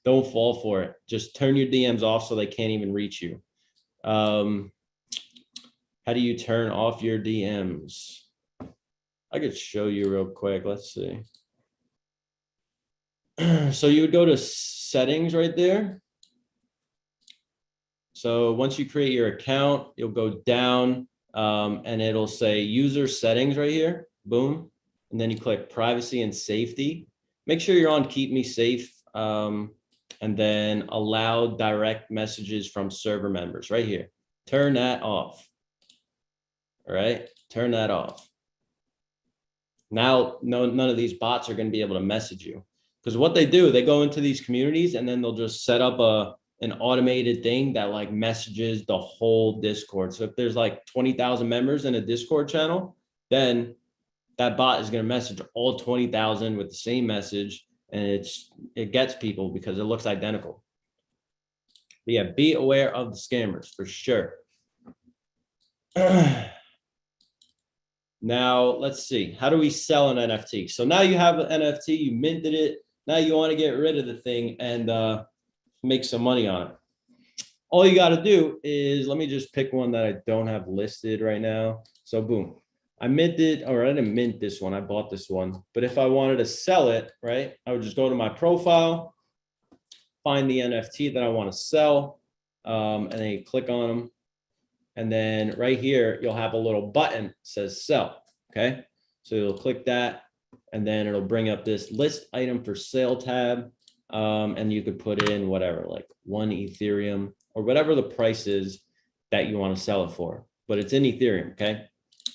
Don't fall for it. Just turn your DMs off so they can't even reach you. How do you turn off your DMs? I could show you real quick. Let's see. So you would go to settings right there. So once you create your account, you'll go down and it'll say user settings right here. Boom. And then you click privacy and safety. Make sure you're on keep me safe. And then allow direct messages from server members right here. Turn that off. All right. Turn that off. Now, none of these bots are going to be able to message you, because what they do, they go into these communities and then they'll just set up an automated thing that like messages the whole Discord. So if there's like 20,000 members in a Discord channel, then that bot is going to message all 20,000 with the same message, and it gets people because it looks identical. But yeah, be aware of the scammers for sure. Now, let's see. How do we sell an NFT? So now you have an NFT, you minted it. Now you want to get rid of the thing and make some money on it. All you got to do is, let me just pick one that I don't have listed right now. So boom, I minted, or I didn't mint this one. I bought this one. But if I wanted to sell it, right, I would just go to my profile, find the NFT that I want to sell, and then you click on them. And then right here, you'll have a little button that says sell, okay? So you'll click that, and then it'll bring up this list item for sale tab. And you could put in whatever, like 1 Ethereum or whatever the price is that you want to sell it for, but it's in Ethereum, okay?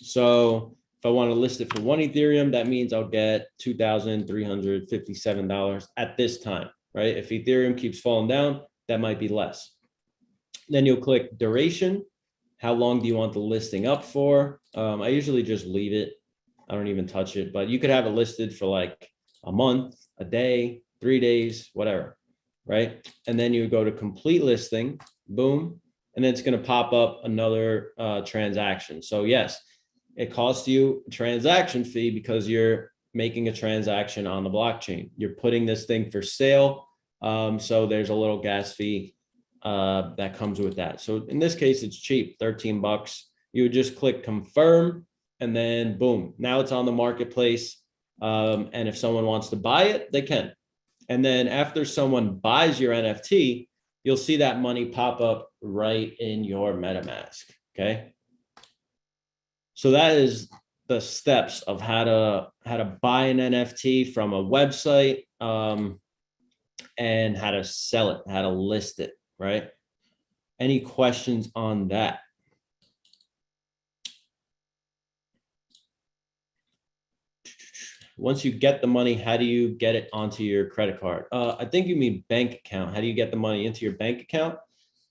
So if I want to list it for 1 Ethereum, that means I'll get $2,357 at this time, right? If Ethereum keeps falling down, that might be less. Then you'll click duration. How long do you want the listing up for? I usually just leave it. I don't even touch it, but you could have it listed for like a month, a day, 3 days, whatever, right? And then you go to complete listing, boom, and then it's going to pop up another transaction. So yes, it costs you a transaction fee because you're making a transaction on the blockchain. You're putting this thing for sale. So there's a little gas fee that comes with that. So in this case, it's cheap, 13 bucks. You would just click confirm, and then boom, now it's on the marketplace. And if someone wants to buy it, they can. And then after someone buys your NFT, you'll see that money pop up right in your MetaMask, okay? So that is the steps of how to buy an NFT from a website, and how to sell it, how to list it, right? Any questions on that? Once you get the money, how do you get it onto your credit card? I think you mean bank account. How do you get the money into your bank account?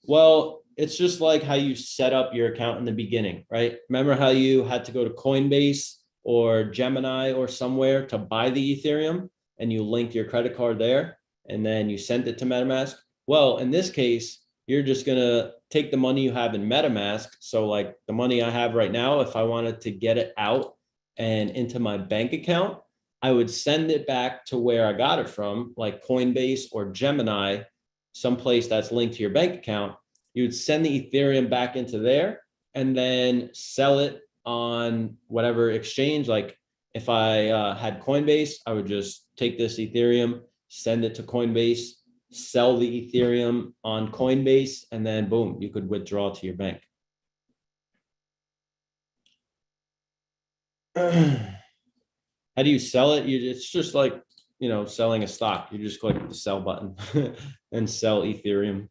Well, it's just like how you set up your account in the beginning, right? Remember how you had to go to Coinbase or Gemini or somewhere to buy the Ethereum, and you link your credit card there, and then you sent it to MetaMask? Well, in this case, you're just going to take the money you have in MetaMask. So like the money I have right now, if I wanted to get it out and into my bank account, I would send it back to where I got it from, like Coinbase or Gemini, someplace that's linked to your bank account. You would send the Ethereum back into there and then sell it on whatever exchange. Like if I had Coinbase, I would just take this Ethereum, send it to Coinbase, sell the Ethereum on Coinbase, and then boom, you could withdraw to your bank. How do you sell it? It's just like, selling a stock. You just click the sell button and sell Ethereum.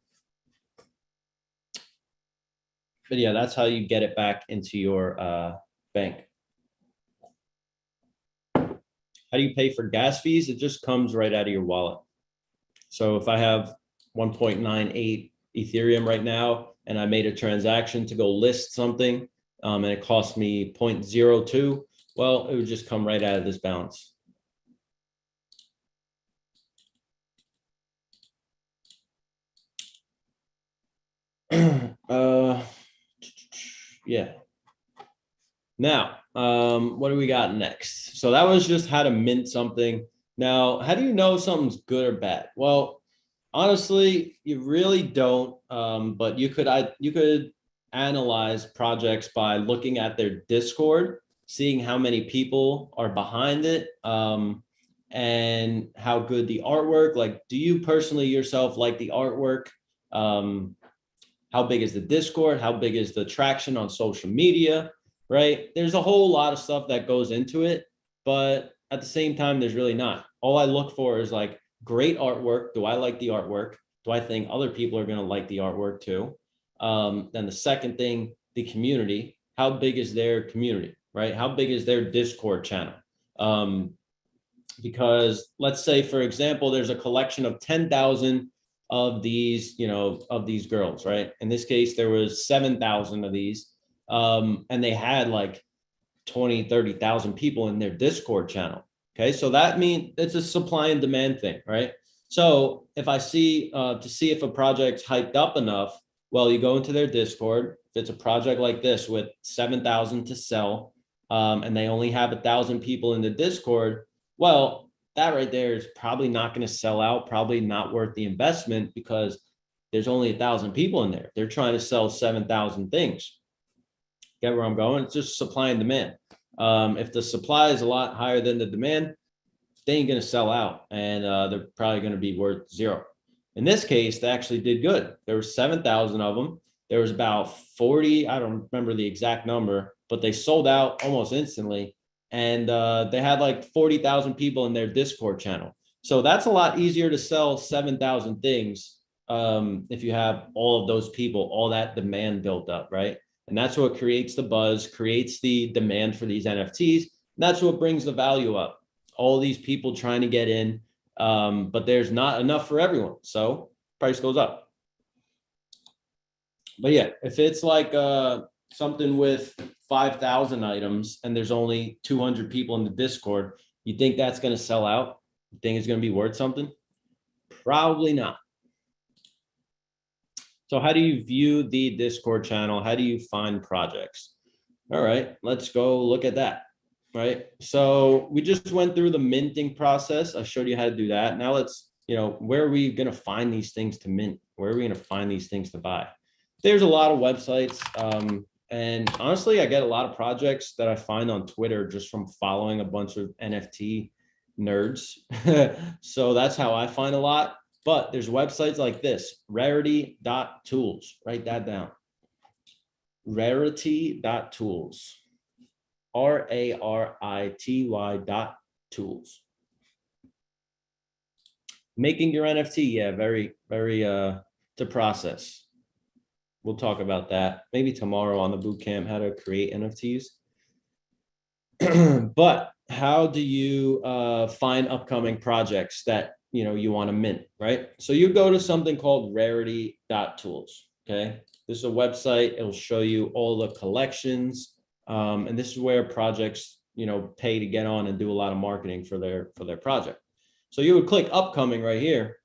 But yeah, that's how you get it back into your bank. How do you pay for gas fees? It just comes right out of your wallet. So if I have 1.98 Ethereum right now, and I made a transaction to go list something, and it cost me 0.02, well, it would just come right out of this balance. Yeah. Now, what do we got next? So that was just how to mint something. Now, how do you know something's good or bad? Well, honestly, you really don't. But you could analyze projects by looking at their Discord, seeing how many people are behind it, and how good the artwork. Like, do you personally yourself like the artwork? How big is the Discord? How big is the traction on social media? Right? There's a whole lot of stuff that goes into it, but at the same time, there's really not. All I look for is like great artwork. Do I like the artwork? Do I think other people are going to like the artwork too? Then the second thing, the community. How big is their community? Right? How big is their Discord channel? Because let's say, for example, there's a collection of 10,000 of these, of these girls, right? In this case, there was 7,000 of these, and they had like 20, 30,000 people in their Discord channel. Okay, so that means it's a supply and demand thing, right? So if I see to see if a project's hyped up enough, well, you go into their Discord. If it's a project like this with 7,000 to sell, and they only have 1,000 people in the Discord, well, that right there is probably not going to sell out, probably not worth the investment because there's only 1,000 people in there. They're trying to sell 7,000 things. Get where I'm going? It's just supply and demand. If the supply is a lot higher than the demand, they ain't going to sell out, and they're probably going to be worth zero. In this case, they actually did good. There were 7,000 of them. There was about 40, I don't remember the exact number, but they sold out almost instantly. And they had like 40,000 people in their Discord channel. So that's a lot easier to sell 7,000 things if you have all of those people, all that demand built up, right? And that's what creates the buzz, creates the demand for these NFTs. And that's what brings the value up. All these people trying to get in, but there's not enough for everyone. So price goes up. But yeah, if it's like something with 5,000 items and there's only 200 people in the Discord, you think that's going to sell out? You think it's going to be worth something? Probably not. So how do you view the Discord channel? How do you find projects? All right, let's go look at that. Right. So we just went through the minting process. I showed you how to do that. Now let's, where are we going to find these things to mint? Where are we going to find these things to buy? There's a lot of websites. And honestly, I get a lot of projects that I find on Twitter just from following a bunch of NFT nerds. So that's how I find a lot. But there's websites like this, rarity.tools. Write that down. Rarity.tools. RARITY.tools. Making your NFT, yeah, very, very it's a process. We'll talk about that maybe tomorrow on the bootcamp, how to create NFTs. But how do you find upcoming projects that you want to mint, right? So you go to something called rarity.tools. Okay, this is a website. It'll show you all the collections. And this is where projects, pay to get on and do a lot of marketing for their project. So you would click upcoming right here,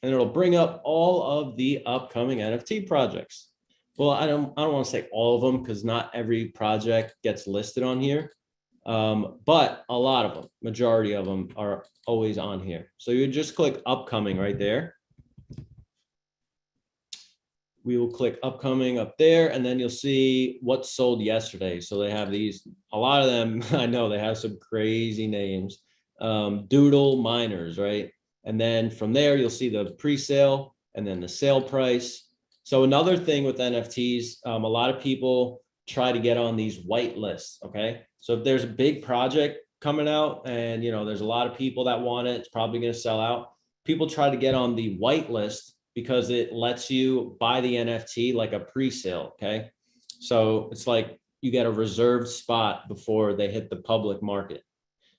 and it'll bring up all of the upcoming NFT projects. Well, I don't want to say all of them because not every project gets listed on here. But a lot of them, majority of them are always on here. So you just click upcoming right there. We will click upcoming up there, and then you'll see what sold yesterday. So they have these, a lot of them, I know they have some crazy names. Doodle miners, right? And then from there, you'll see the pre-sale and then the sale price. So another thing with NFTs, a lot of people try to get on these white lists, okay? So if there's a big project coming out and, there's a lot of people that want it, it's probably going to sell out. People try to get on the white list because it lets you buy the NFT like a pre-sale, okay? So it's like you get a reserved spot before they hit the public market.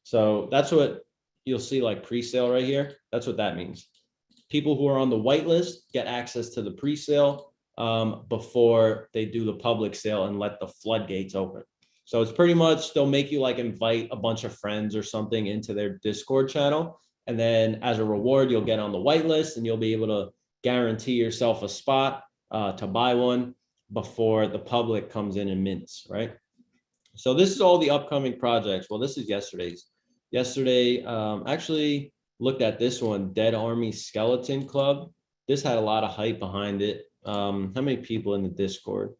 So that's what you'll see, like pre-sale right here. That's what that means. People who are on the white list get access to the pre-sale. before they do the public sale and let the floodgates open. So it's pretty much, they'll make you like invite a bunch of friends or something into their Discord channel. And then as a reward, you'll get on the whitelist and you'll be able to guarantee yourself a spot to buy one before the public comes in and mints, right? So this is all the upcoming projects. Well, this is yesterday's. Yesterday, actually looked at this one, Dead Army Skeleton Club. This had a lot of hype behind it. How many people in the Discord?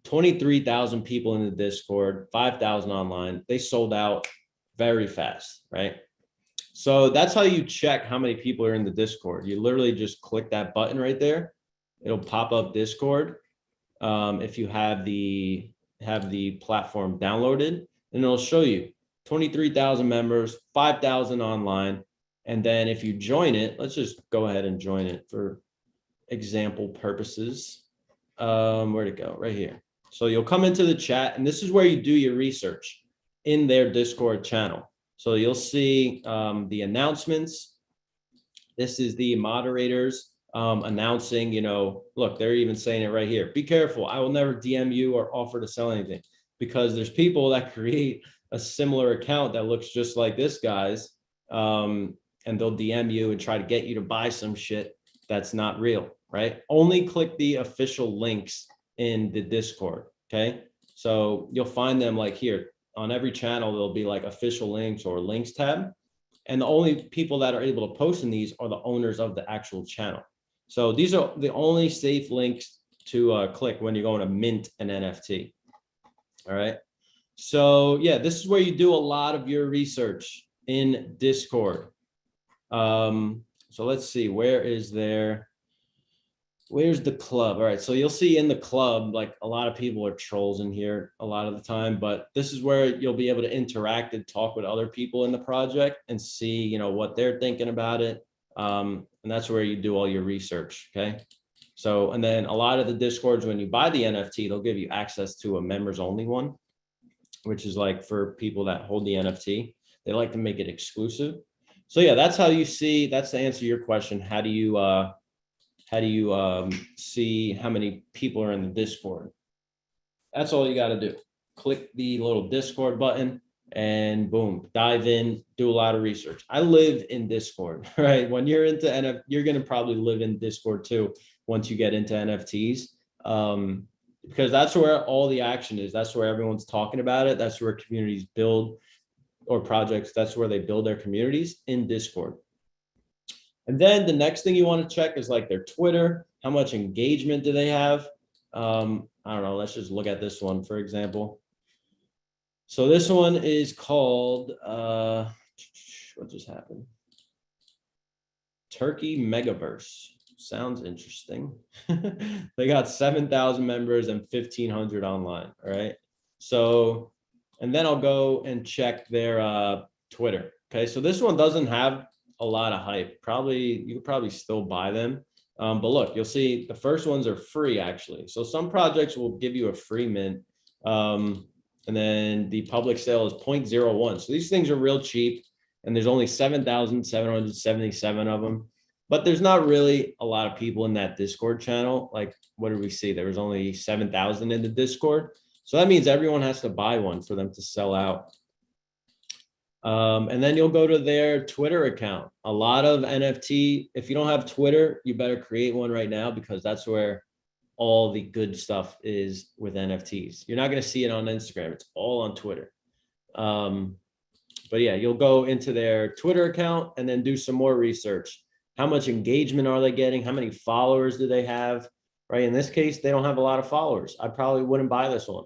23,000 people in the Discord, 5,000 online. They sold out very fast, right? So that's how you check how many people are in the Discord. You literally just click that button right there. It'll pop up Discord. If you have the platform downloaded, and it'll show you 23,000 members, 5,000 online. And then if you join it, let's just go ahead and join it for example purposes. Where'd it go? Right here. So you'll come into the chat, and this is where you do your research in their Discord channel. So you'll see the announcements. This is the moderators announcing, look, they're even saying it right here. Be careful. I will never DM you or offer to sell anything, because there's people that create a similar account that looks just like this guy's, and they'll DM you and try to get you to buy some shit that's not real, right? Only click the official links in the Discord, okay? So you'll find them like here on every channel. There'll be like official links or links tab. And the only people that are able to post in these are the owners of the actual channel. So these are the only safe links to click when you're going to mint an NFT. All right. So yeah, this is where you do a lot of your research in Discord. So let's see, where's the club? All right, so you'll see in the club, like a lot of people are trolls in here a lot of the time, but this is where you'll be able to interact and talk with other people in the project and see, what they're thinking about it. And that's where you do all your research, okay? So, and then a lot of the Discords, when you buy the NFT, they'll give you access to a members only one, which is like for people that hold the NFT. They like to make it exclusive. So yeah, that's how you see, that's to answer your question. How do you see how many people are in the Discord? That's all you got to do. Click the little Discord button and boom, dive in, do a lot of research. I live in Discord, right? When you're into NFT, you're going to probably live in Discord too once you get into NFTs, because that's where all the action is. That's where everyone's talking about it. That's where communities build, or projects, that's where they build their communities, in Discord. And then the next thing you want to check is like their Twitter. How much engagement do they have? I don't know. Let's just look at this one, for example. So this one is called, what just happened? Turkey Megaverse. Sounds interesting. They got 7,000 members and 1,500 online. All right. So, and then I'll go and check their Twitter. Okay. So this one doesn't have a lot of hype. You could probably still buy them. But look, you'll see the first ones are free actually. So some projects will give you a free mint. And then the public sale is 0.01. So these things are real cheap, and there's only 7,777 of them. But there's not really a lot of people in that Discord channel. Like, what did we see? There was only 7,000 in the Discord. So that means everyone has to buy one for them to sell out. And then you'll go to their Twitter account. A lot of NFT, if you don't have Twitter, you better create one right now, because that's where all the good stuff is with NFTs. You're not going to see it on Instagram. It's all on Twitter. But yeah, you'll go into their Twitter account and then do some more research. How much engagement are they getting? How many followers do they have? Right. In this case, they don't have a lot of followers. I probably wouldn't buy this one.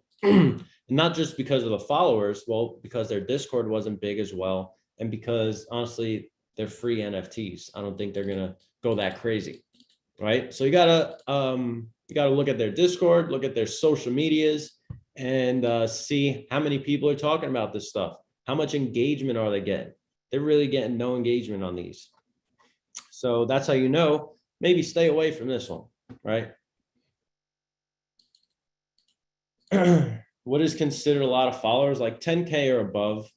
Not just because of the followers, well, because their Discord wasn't big as well. And because honestly, they're free NFTs. I don't think they're going to go that crazy. Right. So you gotta look at their Discord, look at their social medias, and see how many people are talking about this stuff. How much engagement are they getting? They're really getting no engagement on these. So that's how you know, maybe stay away from this one, right? What is considered a lot of followers? Like 10K or above.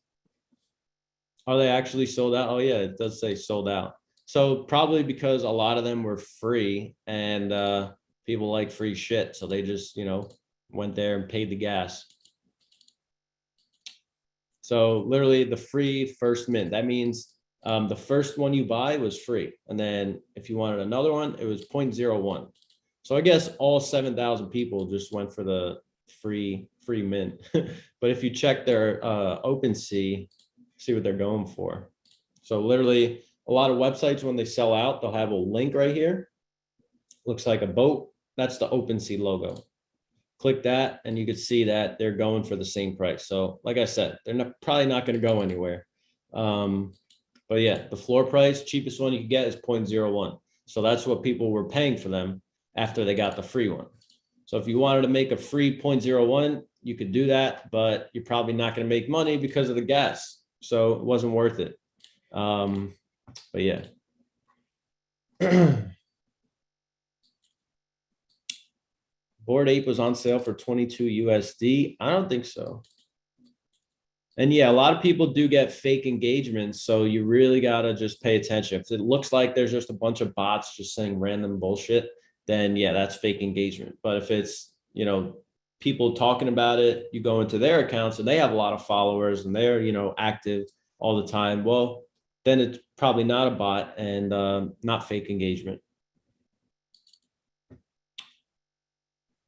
Are they actually sold out? Oh yeah, it does say sold out. So probably because a lot of them were free, and People like free shit. So they just, went there and paid the gas. So literally the free first mint, that means the first one you buy was free. And then if you wanted another one, it was 0.01. So I guess all 7,000 people just went for the free mint. But if you check their OpenSea, see what they're going for. So literally a lot of websites, when they sell out, they'll have a link right here. Looks like a boat. That's the OpenSea logo. Click that and you can see that they're going for the same price. So like I said, they're probably not going to go anywhere. But yeah, the floor price, cheapest one you can get is 0.01. So that's what people were paying for them after they got the free one. So if you wanted to make a free 0.01, you could do that, but you're probably not going to make money because of the gas. So it wasn't worth it. But yeah. Bored Ape was on sale for 22 USD. I don't think so. And yeah, a lot of people do get fake engagements. So you really got to just pay attention. If it looks like there's just a bunch of bots just saying random bullshit, then yeah, that's fake engagement. But if it's, people talking about it, you go into their accounts and they have a lot of followers and they're, active all the time. Well, then it's probably not a bot and not fake engagement.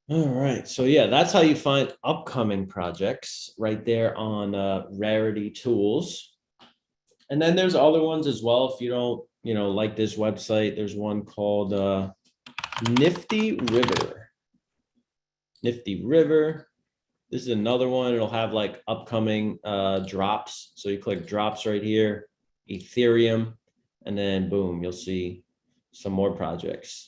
All right, so yeah, that's how you find upcoming projects right there on Rarity Tools. And then there's other ones as well. If you don't, like this website, there's one called Nifty River. Nifty River. This is another one. It'll have like upcoming drops. So you click drops right here, Ethereum, and then boom, you'll see some more projects.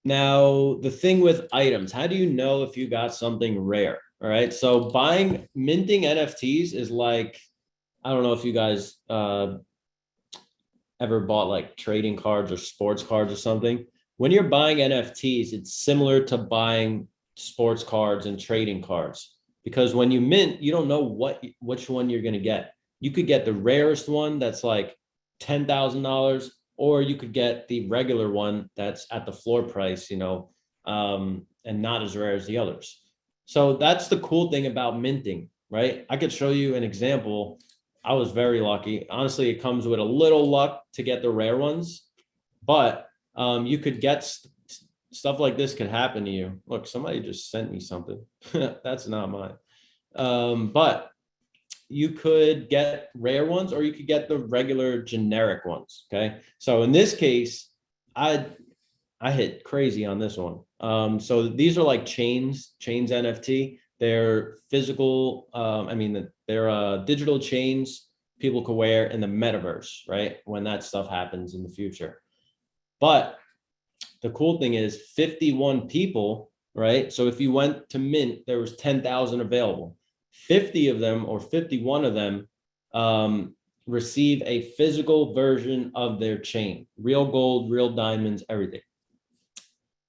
Now, the thing with items, how do you know if you got something rare? All right. So minting NFTs is like, I don't know if you guys ever bought like trading cards or sports cards or something. When you're buying NFTs, it's similar to buying sports cards and trading cards, because when you mint, you don't know which one you're going to get. You could get the rarest one that's like $10,000, or you could get the regular one that's at the floor price, and not as rare as the others. So that's the cool thing about minting, right? I could show you an example. I was very lucky. Honestly, it comes with a little luck to get the rare ones, but you could get stuff like this could happen to you. Look, somebody just sent me something. That's not mine. But you could get rare ones or you could get the regular generic ones. Okay. So in this case, I hit crazy on this one. So these are like chains NFT. They're physical. They're digital chains people could wear in the metaverse, right? When that stuff happens in the future. But the cool thing is 51 people, right? So if you went to mint, there was 10,000 available. 50 of them or 51 of them receive a physical version of their chain, real gold, real diamonds, everything.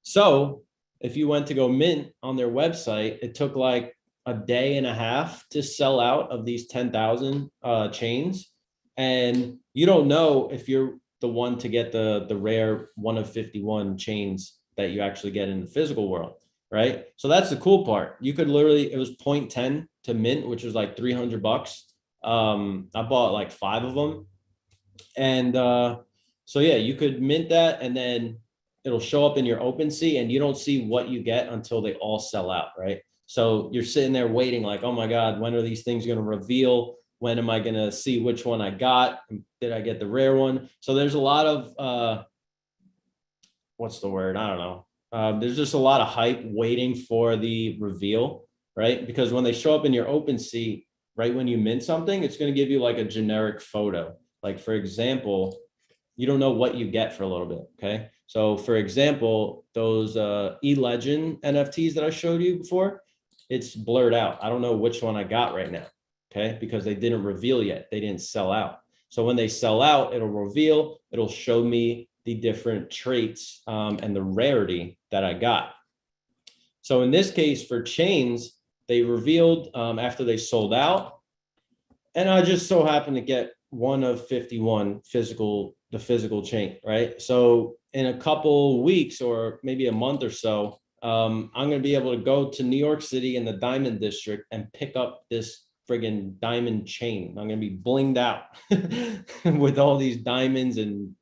So if you went to go mint on their website, it took like a day and a half to sell out of these 10,000 chains. And you don't know if you're the one to get the rare one of 51 chains that you actually get in the physical world. Right. So that's the cool part. You could literally, it was 0.10 to mint, which was like $300. I bought like 5 of them. And so, yeah, you could mint that and then it'll show up in your OpenSea and you don't see what you get until they all sell out. Right. So you're sitting there waiting like, oh my God, when are these things going to reveal? When am I going to see which one I got? Did I get the rare one? So there's a lot of, what's the word? I don't know. There's just a lot of hype waiting for the reveal, right? Because when they show up in your OpenSea, right when you mint something, it's going to give you like a generic photo. Like, for example, you don't know what you get for a little bit, okay? So, for example, those E-Legend NFTs that I showed you before, it's blurred out. I don't know which one I got right now, okay? Because they didn't reveal yet. They didn't sell out. So when they sell out, it'll reveal, it'll show me the different traits and the rarity that I got. So in this case for chains, they revealed after they sold out, and I just so happened to get one of 51 physical the physical chain, right? So in a couple weeks or maybe a month or so, I'm going to be able to go to New York City in the Diamond District and pick up this friggin' diamond chain. I'm going to be blinged out with all these diamonds and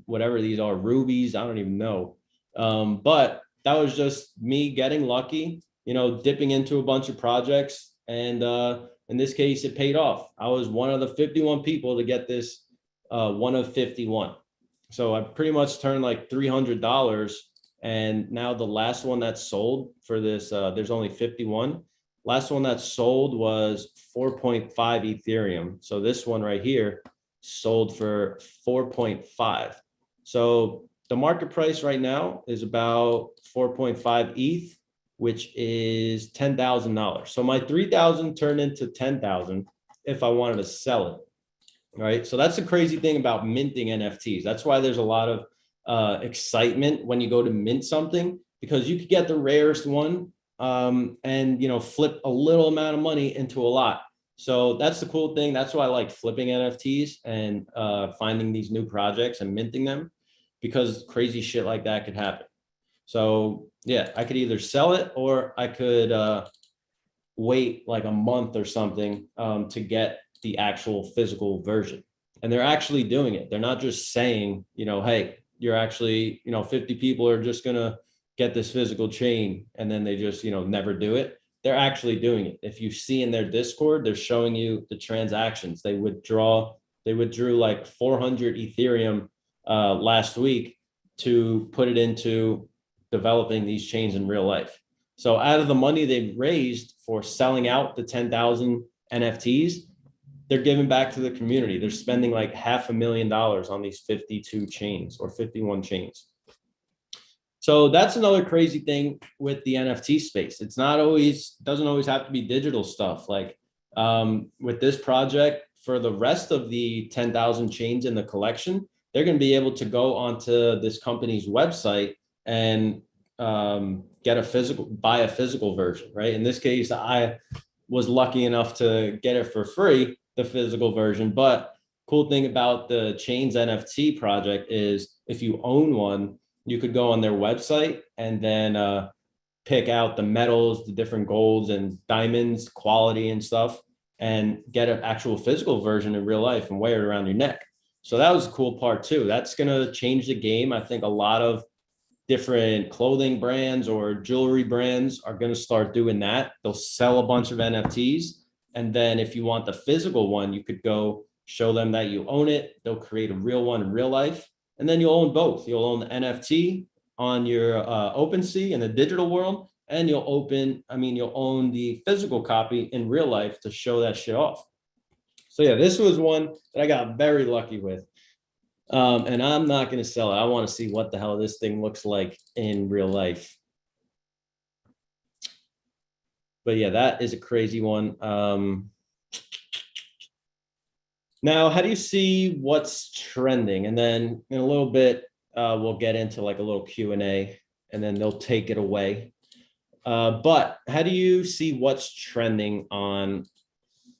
whatever these are, rubies, I don't even know. But that was just me getting lucky, dipping into a bunch of projects. And in this case, it paid off. I was one of the 51 people to get this one of 51. So I pretty much turned like $300. And now the last one that sold for this, there's only 51. Last one that sold was 4.5 Ethereum. So this one right here sold for 4.5. So the market price right now is about 4.5 ETH, which is $10,000. So my 3,000 turned into 10,000 if I wanted to sell it. Right. So that's the crazy thing about minting NFTs. That's why there's a lot of excitement when you go to mint something, because you could get the rarest one and flip a little amount of money into a lot. So that's the cool thing. That's why I like flipping NFTs and finding these new projects and minting them, because crazy shit like that could happen. So yeah, I could either sell it or I could wait like a month or something to get the actual physical version. And they're actually doing it. They're not just saying, hey, you're actually, 50 people are just going to get this physical chain, and then they just, never do it. They're actually doing it. If you see in their Discord, they're showing you the transactions. They withdrew like 400 Ethereum last week to put it into developing these chains in real life. So out of the money they've raised for selling out the 10,000 NFTs, they're giving back to the community. They're spending like $500,000 on these 52 chains or 51 chains. So that's another crazy thing with the NFT space. Doesn't always have to be digital stuff. Like with this project, for the rest of the 10,000 chains in the collection, they're going to be able to go onto this company's website and buy a physical version, right? In this case, I was lucky enough to get it for free, the physical version. But cool thing about the Chains NFT project is if you own one, you could go on their website and then pick out the metals, the different golds and diamonds, quality and stuff, and get an actual physical version in real life and wear it around your neck. So that was a cool part too. That's going to change the game. I think a lot of different clothing brands or jewelry brands are going to start doing that. They'll sell a bunch of NFTs. And then if you want the physical one, you could go show them that you own it. They'll create a real one in real life. And then you'll own both. You'll own the NFT on your OpenSea in the digital world, and you'll own the physical copy in real life to show that shit off. So yeah, this was one that I got very lucky with. And I'm not going to sell it. I want to see what the hell this thing looks like in real life. But yeah, that is a crazy one. Now, how do you see what's trending? And then in a little bit, we'll get into like a little Q&A, and then they'll take it away. But how do you see what's trending in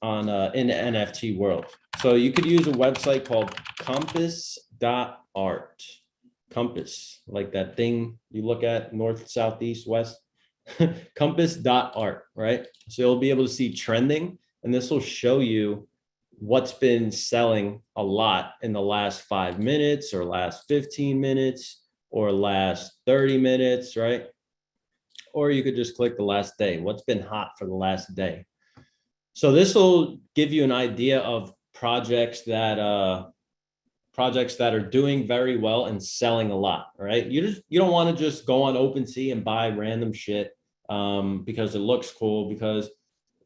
the NFT world? So you could use a website called compass.art. Compass, like that thing you look at north, south, east, west. Compass.art, right? So you'll be able to see trending, and this will show you what's been selling a lot in the last 5 minutes or last 15 minutes or last 30 minutes, right? Or you could just click the last day, what's been hot for the last day. So this will give you an idea of projects that are doing very well and selling a lot, right? You don't want to just go on OpenSea and buy random shit because it looks cool, because a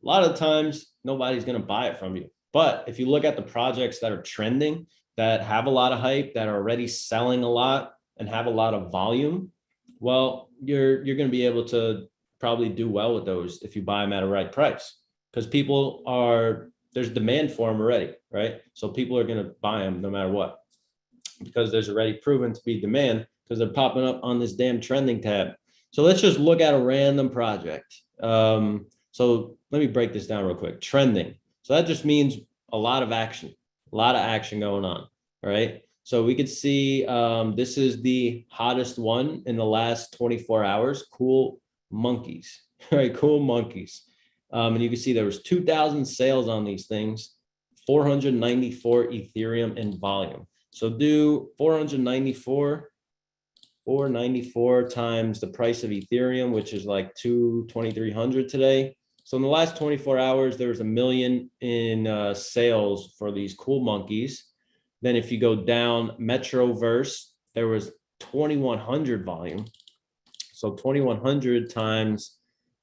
lot of times nobody's going to buy it from you. But if you look at the projects that are trending, that have a lot of hype, that are already selling a lot and have a lot of volume, well, you're going to be able to probably do well with those if you buy them at a right price, because there's demand for them already, right? So people are going to buy them no matter what, because there's already proven to be demand, because they're popping up on this damn trending tab. So let's just look at a random project. So let me break this down real quick. Trending. So that just means a lot of action going on. All right. So we could see this is the hottest one in the last 24 hours. Cool monkeys, right? Cool monkeys. And you can see there was 2,000 sales on these things, 494 Ethereum in volume. So do 494 times the price of Ethereum, which is like 2,300 today. So in the last 24 hours, there was 1 million in sales for these cool monkeys. Then if you go down Metroverse, there was 2,100 volume. So 2,100 times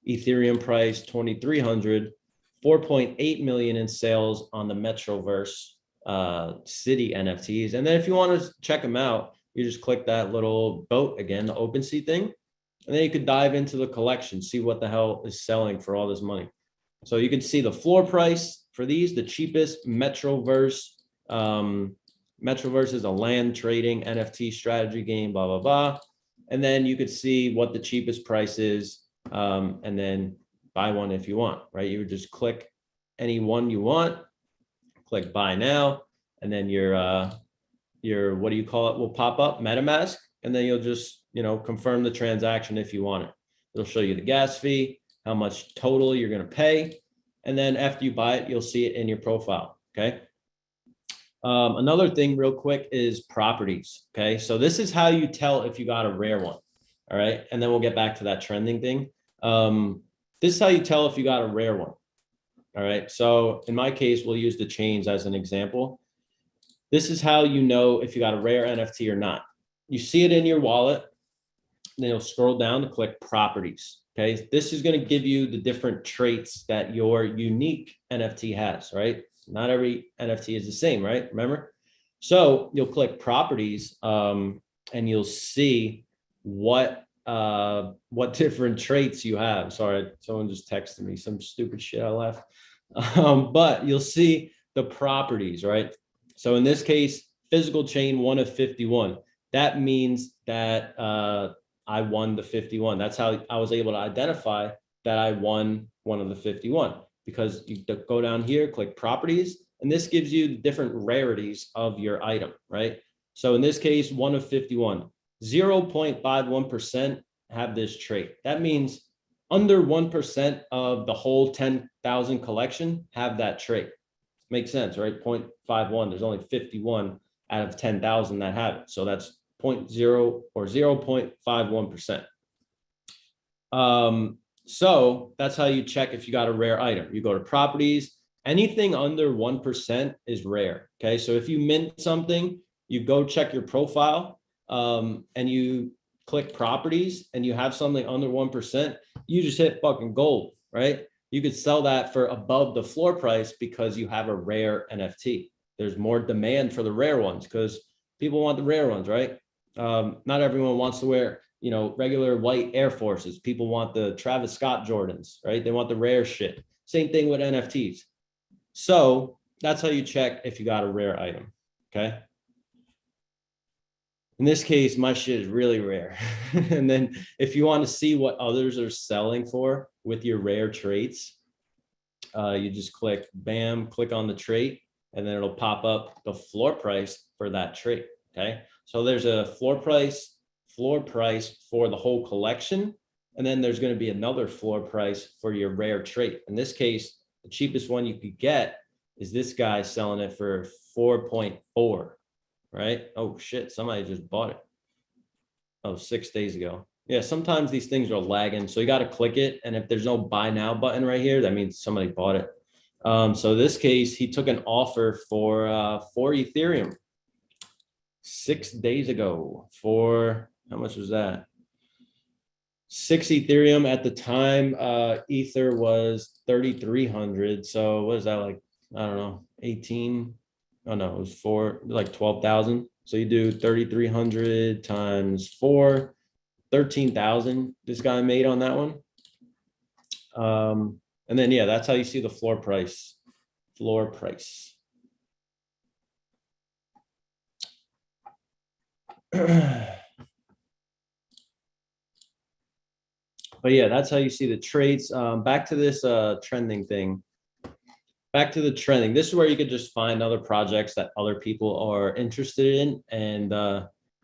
Ethereum price, 2,300, 4.8 million in sales on the Metroverse city NFTs. And then if you want to check them out, you just click that little boat again, the OpenSea thing. And then you could dive into the collection, see what the hell is selling for all this money. So you can see the floor price for these, the cheapest Metroverse. Metroverse is a land trading NFT strategy game, blah, blah, blah. And then you could see what the cheapest price is, and then buy one if you want, right? You would just click any one you want, click buy now, and then your what do you call it, will pop up, MetaMask, and then you'll just, confirm the transaction if you want it. It'll show you the gas fee, how much total you're going to pay. And then after you buy it, you'll see it in your profile. Okay. Another thing real quick is properties. Okay. So this is how you tell if you got a rare one. All right. And then we'll get back to that trending thing. This is how you tell if you got a rare one. All right. So in my case, we'll use the chains as an example. This is how you know if you got a rare NFT or not. You see it in your wallet, then you'll scroll down to click properties. Okay. This is going to give you the different traits that your unique NFT has, right? Not every NFT is the same, right? Remember? So you'll click properties, and you'll see what different traits you have. Sorry, someone just texted me some stupid shit I left. But you'll see the properties, right? So in this case, physical chain 1 of 51. That means that I won the 51. That's how I was able to identify that I won one of the 51, because you go down here, click properties, and this gives you the different rarities of your item, right? So in this case, 1 of 51, 0.51% have this trait. That means under 1% of the whole 10,000 collection have that trait. Makes sense, right? 0.51, there's only 51 out of 10,000 that have it. So that's 0.0 or 0.51%. So that's how you check if you got a rare item. You go to properties, anything under 1% is rare. Okay. So if you mint something, you go check your profile, and you click properties and you have something under 1%, you just hit fucking gold, right? You could sell that for above the floor price because you have a rare NFT. There's more demand for the rare ones because people want the rare ones, right? Not everyone wants to wear, regular white Air Forces. People want the Travis Scott Jordans, right? They want the rare shit. Same thing with NFTs. So that's how you check if you got a rare item. Okay. In this case, my shit is really rare. And then if you want to see what others are selling for with your rare traits, you just click, bam, click on the trait, and then it'll pop up the floor price for that trait. Okay. So there's a floor price for the whole collection. And then there's going to be another floor price for your rare trait. In this case, the cheapest one you could get is this guy selling it for 4.4, right? Oh shit, somebody just bought it. Oh, 6 days ago. Yeah, sometimes these things are lagging. So you got to click it. And if there's no buy now button right here, that means somebody bought it. So this case, he took an offer for Ethereum 6 days ago for, how much was that? 6 Ethereum at the time. Ether was 3,300. So what is that, like, I don't know, 18? Oh no, it was like 12,000. So you do 3,300 times 4, 13,000 this guy made on that one. And then, yeah, that's how you see the floor price. But yeah, that's how you see the traits. Back to this trending thing. back to the trending. This is where you could just find other projects that other people are interested in, and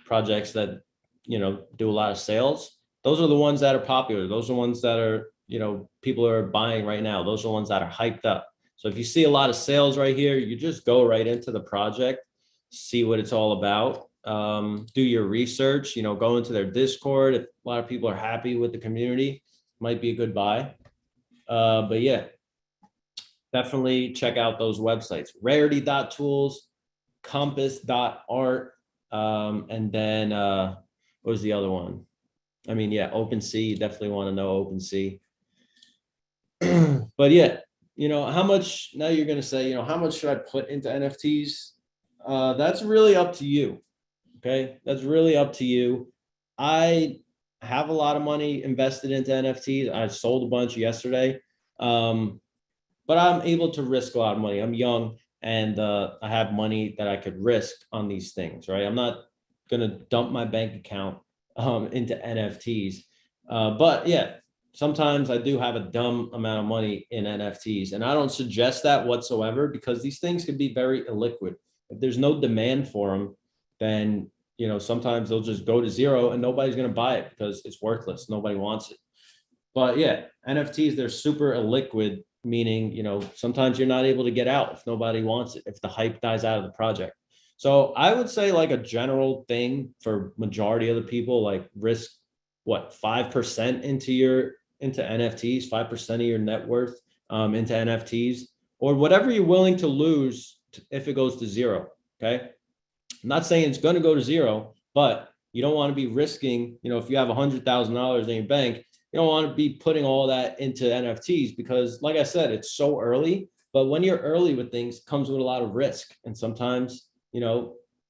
projects that, do a lot of sales. Those are the ones that are popular. Those are the ones that are, people are buying right now. Those are the ones that are hyped up. So if you see a lot of sales right here, you just go right into the project, see what it's all about. Do your research, go into their Discord. If a lot of people are happy with the community, might be a good buy. But yeah, definitely check out those websites: rarity.tools, compass.art, and then what was the other one? I mean, yeah, OpenSea. You definitely want to know OpenSea. But yeah, how much, now you're going to say, how much should I put into NFTs? That's really up to you. Okay. That's really up to you. I have a lot of money invested into NFTs. I sold a bunch yesterday. But I'm able to risk a lot of money. I'm young, and I have money that I could risk on these things, right? I'm not going to dump my bank account into NFTs. But yeah, sometimes I do have a dumb amount of money in NFTs, and I don't suggest that whatsoever, because these things can be very illiquid. If there's no demand for them, then, sometimes they'll just go to zero and nobody's going to buy it because it's worthless. Nobody wants it. But yeah, NFTs, they're super illiquid, meaning, sometimes you're not able to get out if nobody wants it, if the hype dies out of the project. So I would say, like, a general thing for majority of the people, like, risk what, 5% into NFTs, 5% of your net worth into NFTs, or whatever you're willing to lose if it goes to zero. Okay. I'm not saying it's going to go to zero, but you don't want to be risking, if you have $100,000 in your bank, you don't want to be putting all that into NFTs, because, like I said, it's so early. But when you're early with things, it comes with a lot of risk, and sometimes,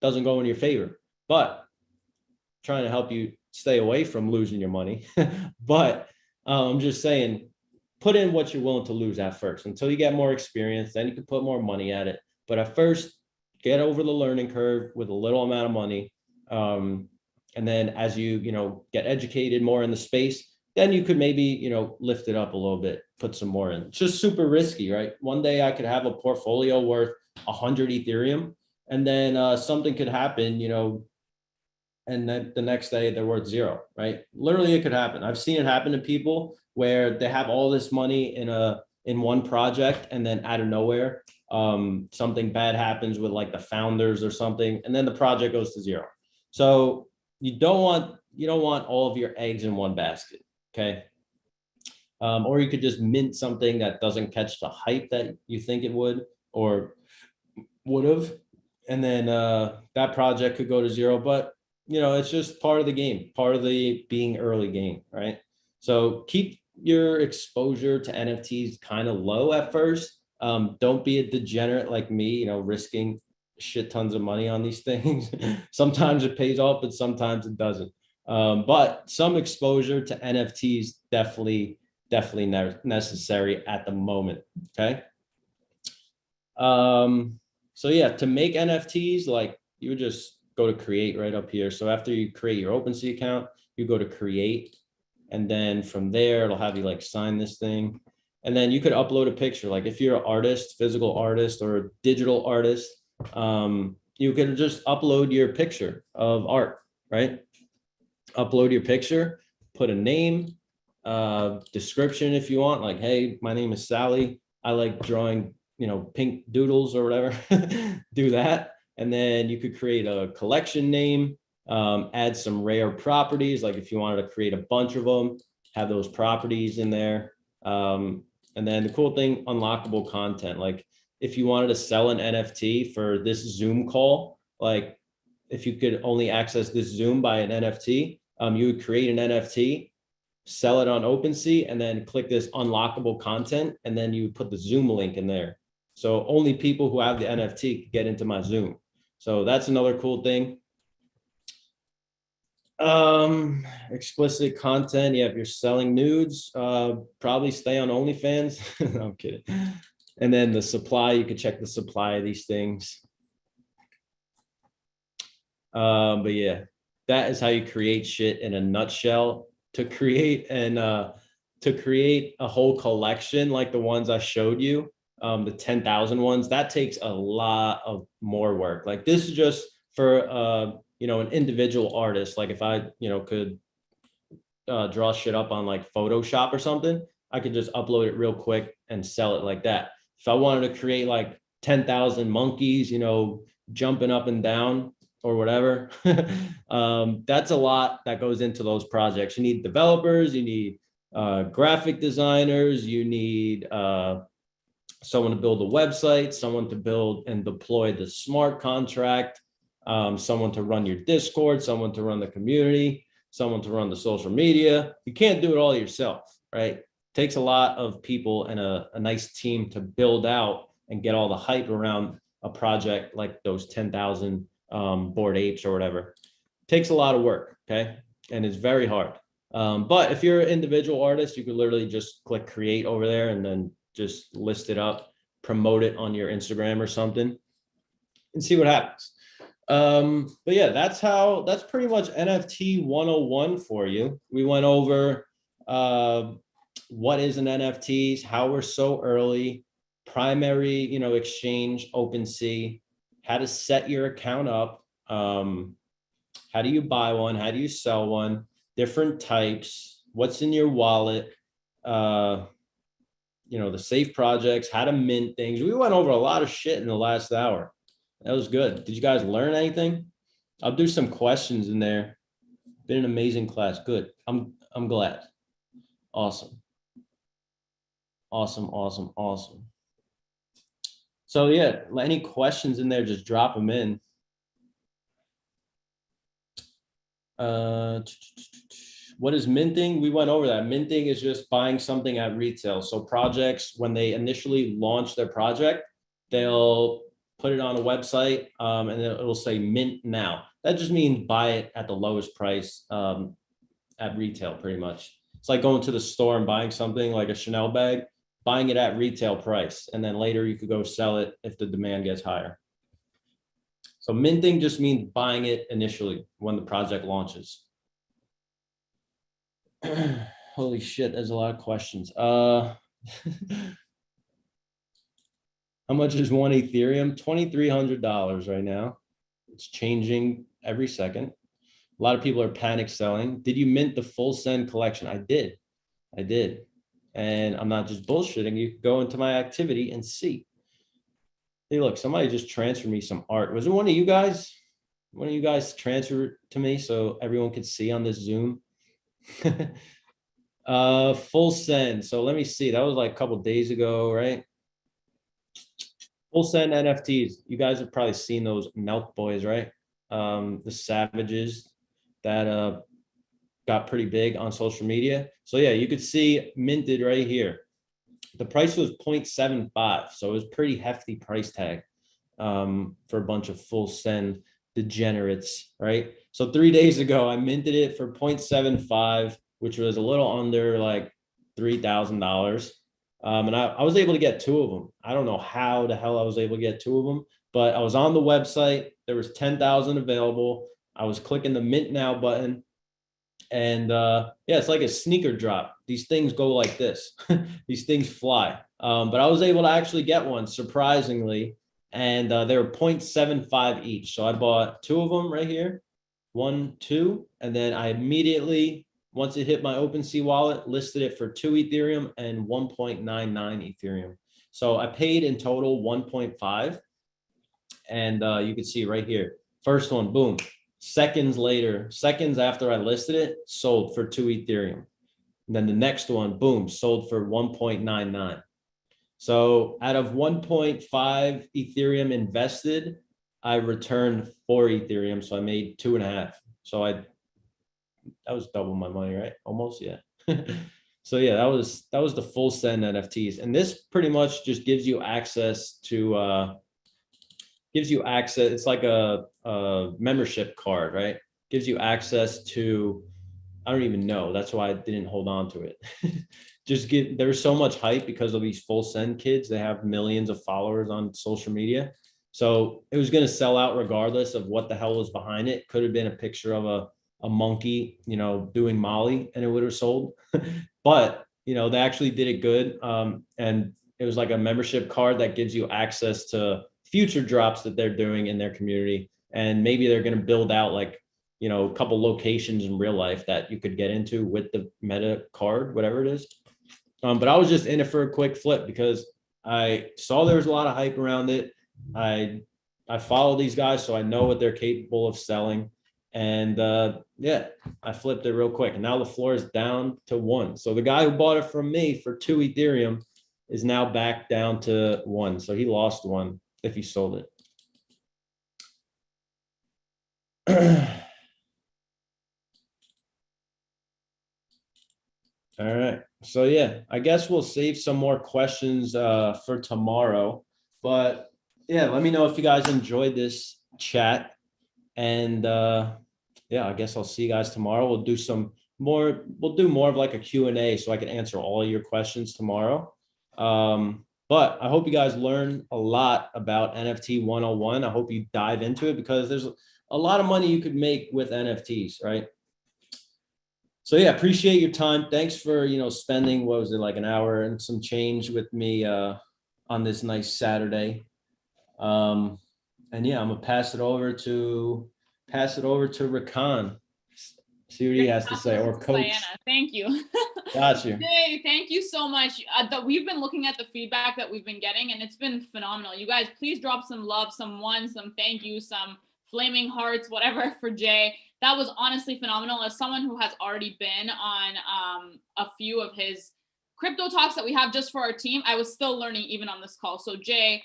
doesn't go in your favor. But trying to help you stay away from losing your money. But I'm just saying, put in what you're willing to lose at first until you get more experience. Then you can put more money at it. But at first, get over the learning curve with a little amount of money. And then as you, get educated more in the space, then you could maybe, lift it up a little bit, put some more in. It's just super risky, right? One day I could have a portfolio worth 100 Ethereum, and then something could happen, and then the next day they're worth zero, right? Literally, it could happen. I've seen it happen to people where they have all this money in one project, and then out of nowhere, something bad happens with, like, the founders or something, and then the project goes to zero. So you don't want all of your eggs in one basket. Okay. Or you could just mint something that doesn't catch the hype that you think it would or would have. And then that project could go to zero. But, it's just part of the game, part of the being early game, right? So keep your exposure to NFTs kind of low at first. Don't be a degenerate like me, risking shit tons of money on these things. Sometimes it pays off, but sometimes it doesn't. But some exposure to NFTs definitely necessary at the moment. Okay. So yeah, to make NFTs, like, you would just go to create right up here. So after you create your OpenSea account, you go to create, and then from there it'll have you, like, sign this thing, and then you could upload a picture. Like, if you're an artist, physical artist or a digital artist, you can just upload your picture of art, right? Upload your picture, put a name, description if you want, like, hey, my name is Sally, I like drawing, pink doodles or whatever. Do that. And then you could create a collection name, add some rare properties, like if you wanted to create a bunch of them, have those properties in there. And then the cool thing, unlockable content. Like, if you wanted to sell an NFT for this Zoom call, like, if you could only access this Zoom by an NFT, you would create an NFT, sell it on OpenSea, and then click this unlockable content, and then you put the Zoom link in there. So only people who have the NFT can get into my Zoom. So that's another cool thing. Explicit content. Yeah, if you're selling nudes, probably stay on OnlyFans. No, I'm kidding. And then the supply, you can check the supply of these things. But yeah, that is how you create shit in a nutshell. To create a whole collection like the ones I showed you, the 10,000 ones, that takes a lot of more work. Like this is just for, you know, an individual artist. Like if I, you know, could draw shit up on like Photoshop or something, I could just upload it real quick and sell it like that. If I wanted to create like 10,000 monkeys, you know, jumping up and down or whatever, that's a lot that goes into those projects. You need developers, you need graphic designers, you need someone to build a website, someone to build and deploy the smart contract, someone to run your Discord, someone to run the community, someone to run the social media. You can't do it all yourself, right? It takes a lot of people and a nice team to build out and get all the hype around a project like those 10,000 Bored Apes or whatever. It takes a lot of work, okay? And it's very hard. But if you're an individual artist, you could literally just click create over there and then just list it up, promote it on your Instagram or something and see what happens. But yeah, that's pretty much NFT 101 for you. We went over what is an NFT, how we're so early, primary, you know, exchange, OpenSea, how to set your account up, how do you buy one, how do you sell one, different types, what's in your wallet, you know, the safe projects, how to mint things. We went over a lot of shit in the last hour. That was good. Did you guys learn anything? I'll do some questions in there. Been an amazing class. Good. I'm glad. Awesome. Awesome. So yeah, any questions in there, just drop them in. What is minting? We went over that. Minting is just buying something at retail. So projects, when they initially launch their project, they'll put it on a website and it'll say mint now. That just means buy it at the lowest price at retail, pretty much. It's like going to the store and buying something like a Chanel bag, buying it at retail price. And then later you could go sell it if the demand gets higher. So minting just means buying it initially when the project launches. Holy shit, there's a lot of questions. How much is one Ethereum? $2,300 right now. It's changing every second. A lot of people are panic selling. Did you mint the full send collection? I did. And I'm not just bullshitting. You can go into my activity and see. Hey, look, somebody just transferred me some art. Was it one of you guys? One of you guys transferred to me so everyone could see on this Zoom? Full send. So let me see. That was like a couple days ago, right? Full send NFTs. You guys have probably seen those Nelk boys, right? The savages that got pretty big on social media. So yeah, you could see minted right here. The price was 0.75, so it was pretty hefty price tag for a bunch of full send degenerates, right? So 3 days ago, I minted it for 0.75, which was a little under like $3,000. And I was able to get two of them. I don't know how the hell I was able to get two of them, but I was on the website. There was 10,000 available. I was clicking the mint now button. And yeah, it's like a sneaker drop. These things go like this. These things fly. But I was able to actually get one, surprisingly. And they were 0.75 each. So I bought two of them right here. 1, 2. And then I immediately, once it hit my OpenSea wallet, listed it for 2 Ethereum and 1.99 Ethereum. So I paid in total 1.5. And you can see right here. First one, boom. Seconds after I listed it, sold for 2 Ethereum. And then the next one, boom, sold for 1.99. So out of 1.5 Ethereum invested, I returned 4 Ethereum. So I made 2.5. So that was double my money, right? Almost, yeah. So yeah, that was the full send NFTs. And this pretty much just gives you access to it's like a membership card, right? Gives you access to, I don't even know. That's why I didn't hold on to it. There's so much hype because of these full send kids. They have millions of followers on social media. So it was going to sell out regardless of what the hell was behind it. Could have been a picture of a monkey, you know, doing Molly and it would have sold. But, you know, they actually did it good. And it was like a membership card that gives you access to future drops that they're doing in their community. And maybe they're going to build out like, a couple locations in real life that you could get into with the meta card, whatever it is. But I was just in it for a quick flip because I saw there was a lot of hype around it. I follow these guys, so I know what they're capable of selling. And yeah, I flipped it real quick. And now the floor is down to 1. So the guy who bought it from me for 2 Ethereum is now back down to 1. So he lost 1 if he sold it. All right. So yeah, I guess we'll save some more questions for tomorrow. But yeah, let me know if you guys enjoyed this chat. And yeah, I guess I'll see you guys tomorrow. We'll do more of like a Q&A so I can answer all of your questions tomorrow. But I hope you guys learn a lot about NFT 101. I hope you dive into it because there's a lot of money you could make with NFTs, right? So yeah, appreciate your time. Thanks for, spending, what was it, like an hour and some change with me on this nice Saturday. And yeah, I'm gonna pass it over to Rakan. See what he has to say, or Coach. Diana, thank you. Got you. Hey, thank you so much. We've been looking at the feedback that we've been getting, and it's been phenomenal. You guys, please drop some love, some thank you, some flaming hearts, whatever for Jay. That was honestly phenomenal. As someone who has already been on a few of his crypto talks that we have just for our team, I was still learning even on this call. So Jay,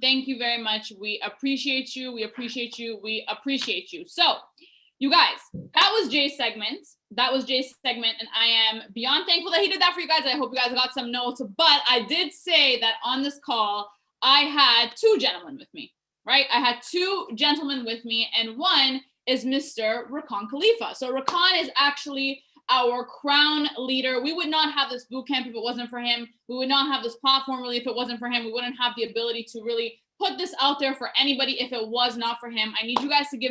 thank you very much. We appreciate you. We appreciate you. We appreciate you. So you guys, that was Jay's segment. And I am beyond thankful that he did that for you guys. I hope you guys got some notes. But I did say that on this call, I had 2 gentlemen with me, right? I had 2 gentlemen with me, and one is Mr. Rakan Khalifa. So Rakan is actually our crown leader. We would not have this bootcamp if it wasn't for him. We would not have this platform really if it wasn't for him. We wouldn't have the ability to really put this out there for anybody if it was not for him. I need you guys to give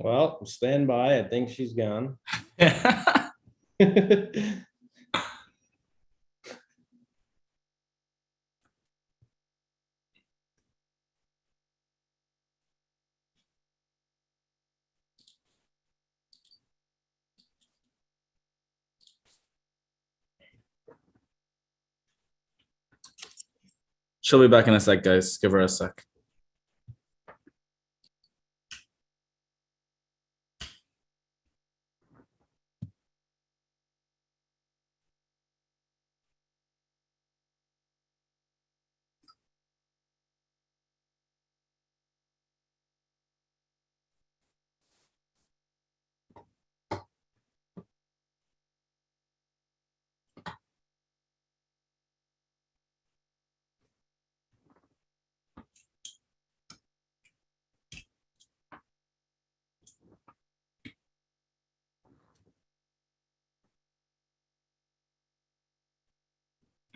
Well, stand by. I think she's gone. She'll be back in a sec, guys. Give her a sec.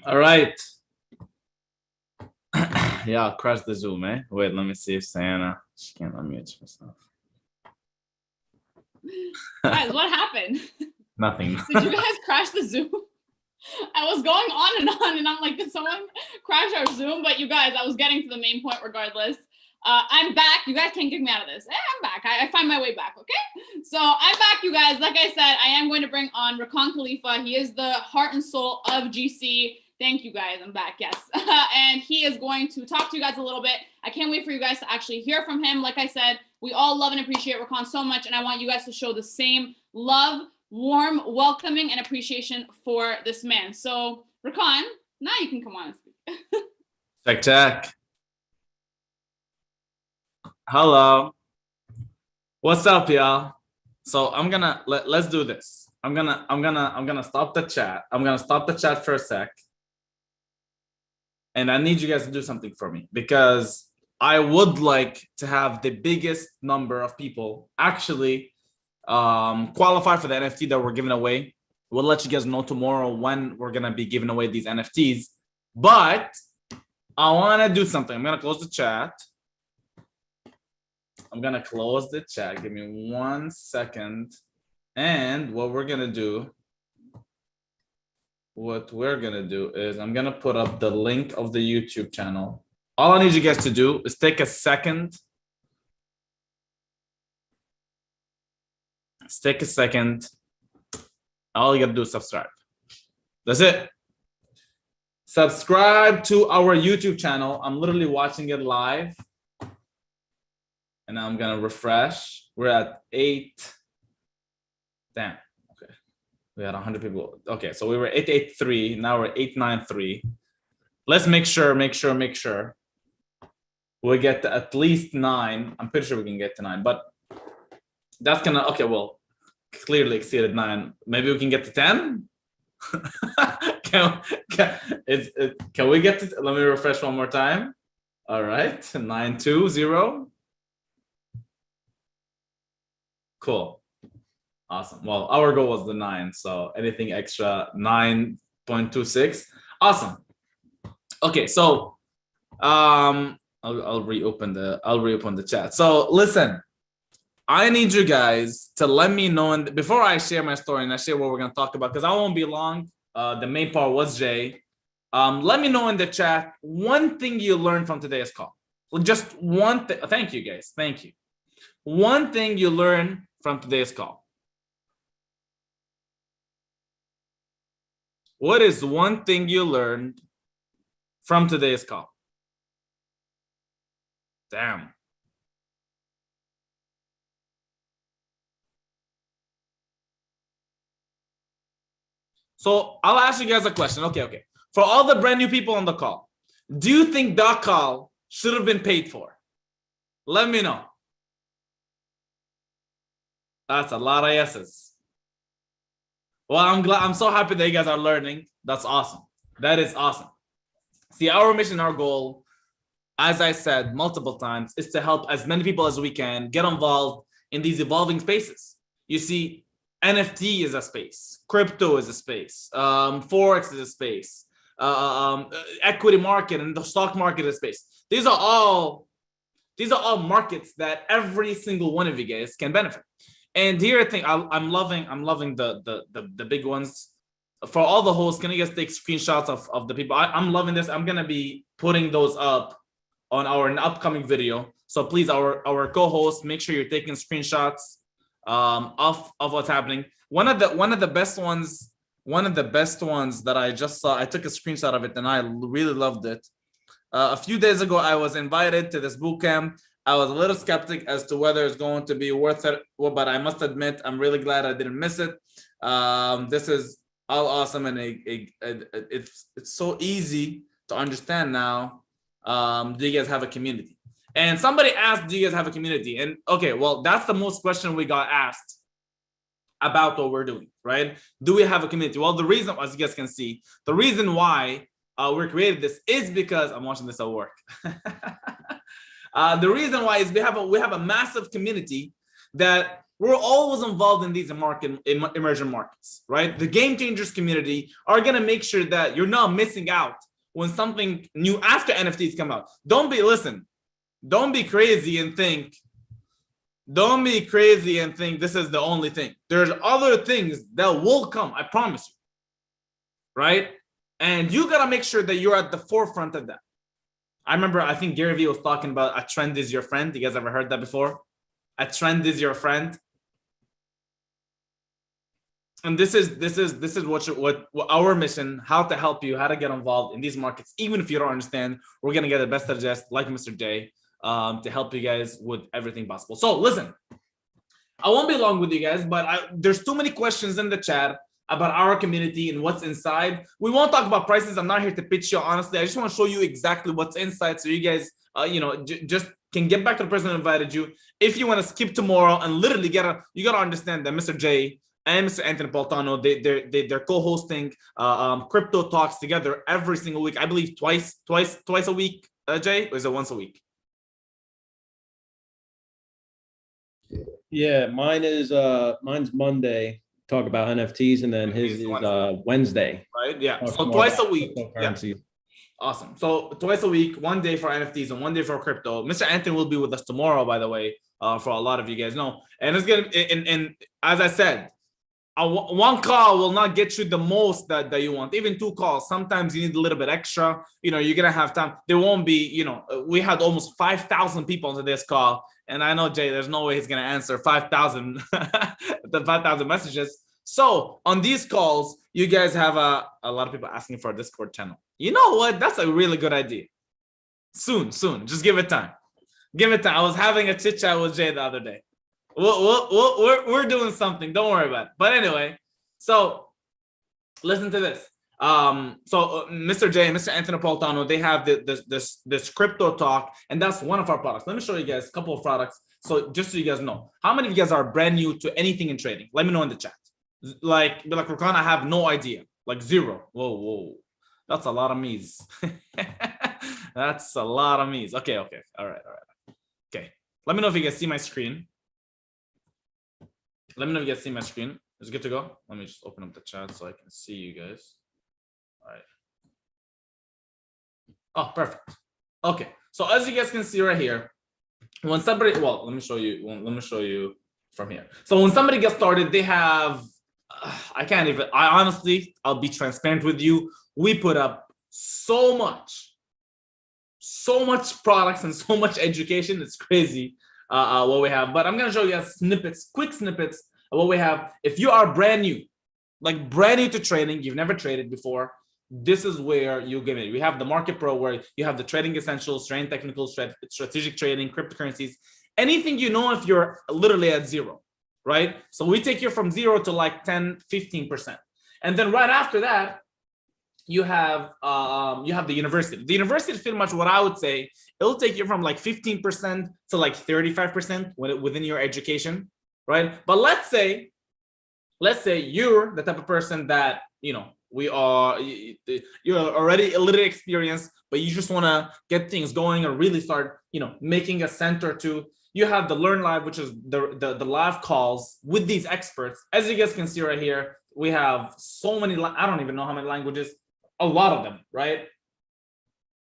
All right. Yeah, I'll crash the Zoom, eh? Wait, let me see if Sienna, she can't unmute herself. guys, what happened? Nothing. Did you guys crash the Zoom? I was going on and I'm like, did someone crash our Zoom? But you guys, I was getting to the main point regardless. I'm back. You guys can't kick me out of this. I'm back. I find my way back, okay? So I'm back, you guys. Like I said, I am going to bring on Rakan Khalifa. He is the heart and soul of GC. Thank you, guys. I'm back, yes. And he is going to talk to you guys a little bit. I can't wait for you guys to actually hear from him. Like I said, we all love and appreciate Rakan so much, and I want you guys to show the same love, warm, welcoming, and appreciation for this man. So, Rakan, now you can come on and speak. Check. Hello. What's up, y'all? So I'm gonna let's do this. I'm gonna stop the chat. I'm gonna stop the chat for a sec. And I need you guys to do something for me because I would like to have the biggest number of people actually qualify for the NFT that we're giving away We'll let you guys know tomorrow when we're gonna be giving away these NFTs. But I want to do something. I'm gonna close the chat. Give me 1 second. And what we're gonna do is I'm gonna put up the link of the YouTube channel. All I need you guys to do is take a second. Let's take a second. All you gotta do is subscribe. That's it. Subscribe to our YouTube channel. I'm literally watching it live. And I'm gonna refresh. We're at 8. Damn. Okay. We had 100 people. Okay, so we were 883. Now we're 893. Let's make sure we get to at least 9. I'm pretty sure we can get to 9, but that's gonna, okay, well, clearly exceeded 9. Maybe we can get to 10. Can we get to, let me refresh one more time. All right, 920. Cool. Awesome. Well, our goal was the 9, so anything extra, 9.26. Awesome. Okay, so I'll reopen the chat. So listen, I need you guys to let me know, and before I share my story and I share what we're gonna talk about, because I won't be long. The main part was Jay. Let me know in the chat one thing you learned from today's call. Just one thing. Thank you, guys. Thank you. One thing you learned from today's call. What is one thing you learned from today's call? Damn. So I'll ask you guys a question. Okay. For all the brand new people on the call, do you think that call should have been paid for? Let me know. That's a lot of yeses. Well, I'm so happy that you guys are learning. That's awesome. That is awesome. See, our mission, our goal, as I said multiple times, is to help as many people as we can get involved in these evolving spaces. You see, NFT is a space, crypto is a space, forex is a space, equity market and the stock market is a space. These are all markets that every single one of you guys can benefit. And here I think I'm loving the big ones. For all the hosts, can you guys take screenshots of the people? I'm loving this. I'm gonna be putting those up on our upcoming video. So please, our co-hosts, make sure you're taking screenshots of what's happening. One of the best ones that I just saw, I took a screenshot of it and I really loved it. A few days ago, I was invited to this boot camp. I was a little skeptic as to whether it's going to be worth it, but I must admit, I'm really glad I didn't miss it. This is all awesome, and it's so easy to understand now. Do you guys have a community? And somebody asked, do you guys have a community? And okay, well, that's the most question we got asked about what we're doing, right? Do we have a community? Well, the reason, as you guys can see, the reason why we created this is because I'm watching this at work. The reason why is we have a massive community that we're always involved in these emerging markets, right? The Game Changers community are gonna make sure that you're not missing out when something new after NFTs come out. Don't be crazy and think this is the only thing. There's other things that will come, I promise you, right? And you gotta make sure that you're at the forefront of that. I remember, I think Gary Vee was talking about a trend is your friend. You guys ever heard that before? A trend is your friend. And this is what our mission, how to help you, how to get involved in these markets. Even if you don't understand, we're gonna get the best suggest, like Mr. J, to help you guys with everything possible. So listen, I won't be long with you guys, but there's too many questions in the chat about our community and what's inside. We won't talk about prices. I'm not here to pitch you, honestly. I just want to show you exactly what's inside so you guys, just can get back to the person who invited you. If you want to skip tomorrow and literally you gotta understand that Mr. J and Mr. Anthony Poltano, they're co-hosting crypto talks together every single week. I believe twice a week. Jay, or is it once a week? Yeah, mine's Monday. talk about NFTs, and then his is Wednesday. Right? Yeah. Talk So more twice a about week. Yeah. cryptocurrency. Awesome. So twice a week, one day for NFTs and one day for crypto. Mr. Anthony will be with us tomorrow, by the way, for a lot of you guys know. And it's gonna, and as I said, one call will not get you the most that you want. Even 2 calls, sometimes you need a little bit extra. You know, you're gonna have time. There won't be, you know, we had almost 5,000 people on today's call, and I know Jay, there's no way he's gonna answer 5,000 the 5,000 messages. So on these calls, you guys have a lot of people asking for a Discord channel. You know what? That's a really good idea. Soon. Just give it time. Give it time. I was having a chit chat with Jay the other day. We're doing something. Don't worry about it. But anyway, so listen to this. Mr. J and Mr. Anthony Napolitano, they have this crypto talk, and that's one of our products. Let me show you guys a couple of products. So just so you guys know, how many of you guys are brand new to anything in trading? Let me know in the chat. Like Rakan, I have no idea. Like 0. Whoa. That's a lot of me's. That's a lot of me's. Okay. All right. Okay. Let me know if you guys see my screen. Let me know if you guys see my screen. Is it good to go? Let me just open up the chat so I can see you guys. All right. Oh, perfect. Okay. So as you guys can see right here, when somebody, well, let me show you from here. So when somebody gets started, they have, I'll be transparent with you. We put up so much products and so much education. It's crazy what we have, but I'm going to show you guys quick snippets of what we have. If you are brand new to trading, you've never traded before, this is where you get it. We have the Market Pro, where you have the trading essentials, trading technicals, strategic trading, cryptocurrencies, anything you know if you're literally at 0, right? So we take you from 0 to like 10, 15%. And then right after that, you have the university. The university is pretty much what I would say. It'll take you from like 15% to like 35% within your education, right? But let's say you're the type of person that, you know, you're already a little experienced, but you just want to get things going and really start, you know, making a cent or two. You have the Learn Live, which is the live calls with these experts. As you guys can see right here, we have so many, I don't even know how many languages, a lot of them, right?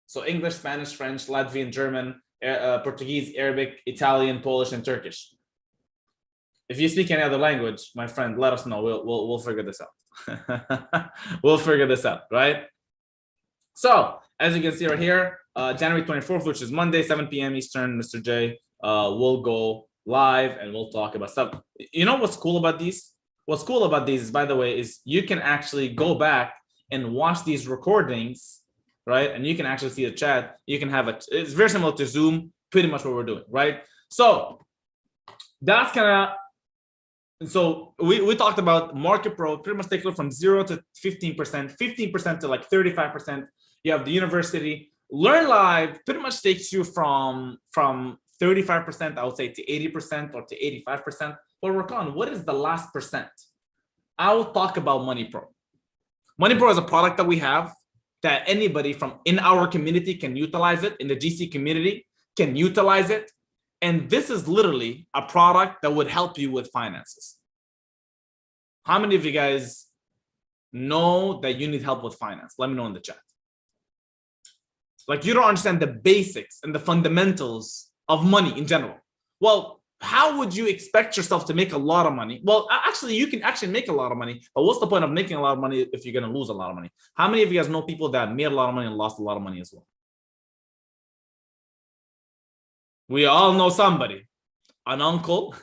So English, Spanish, French, Latvian, German, Portuguese, Arabic, Italian, Polish, and Turkish. If you speak any other language, my friend, let us know. We'll figure this out. We'll figure this out, right? So as you can see right here, January 24th, which is Monday, 7 p.m. Eastern, Mr. J will go live and we'll talk about stuff. You know what's cool about these? What's cool about these, by the way, is you can actually go back and watch these recordings, right? And you can actually see the chat. You can have it's very similar to Zoom, pretty much what we're doing, right? So that's kind of, so we talked about Market Pro, pretty much take it from 0 to 15%, 15% to like 35%. You have the university. Learn Live pretty much takes you from 35%, I would say, to 80% or to 85%. But Rakan, what is the last percent? I will talk about Money Pro. Money Pro is a product that we have that anybody from in our community can utilize it, in the GC community can utilize it. And this is literally a product that would help you with finances. How many of you guys know that you need help with finance? Let me know in the chat. Like, you don't understand the basics and the fundamentals of money in general. Well, how would you expect yourself to make a lot of money? Well, actually, you can actually make a lot of money, but what's the point of making a lot of money if you're going to lose a lot of money? How many of you guys know people that made a lot of money and lost a lot of money as well? We all know somebody, an uncle,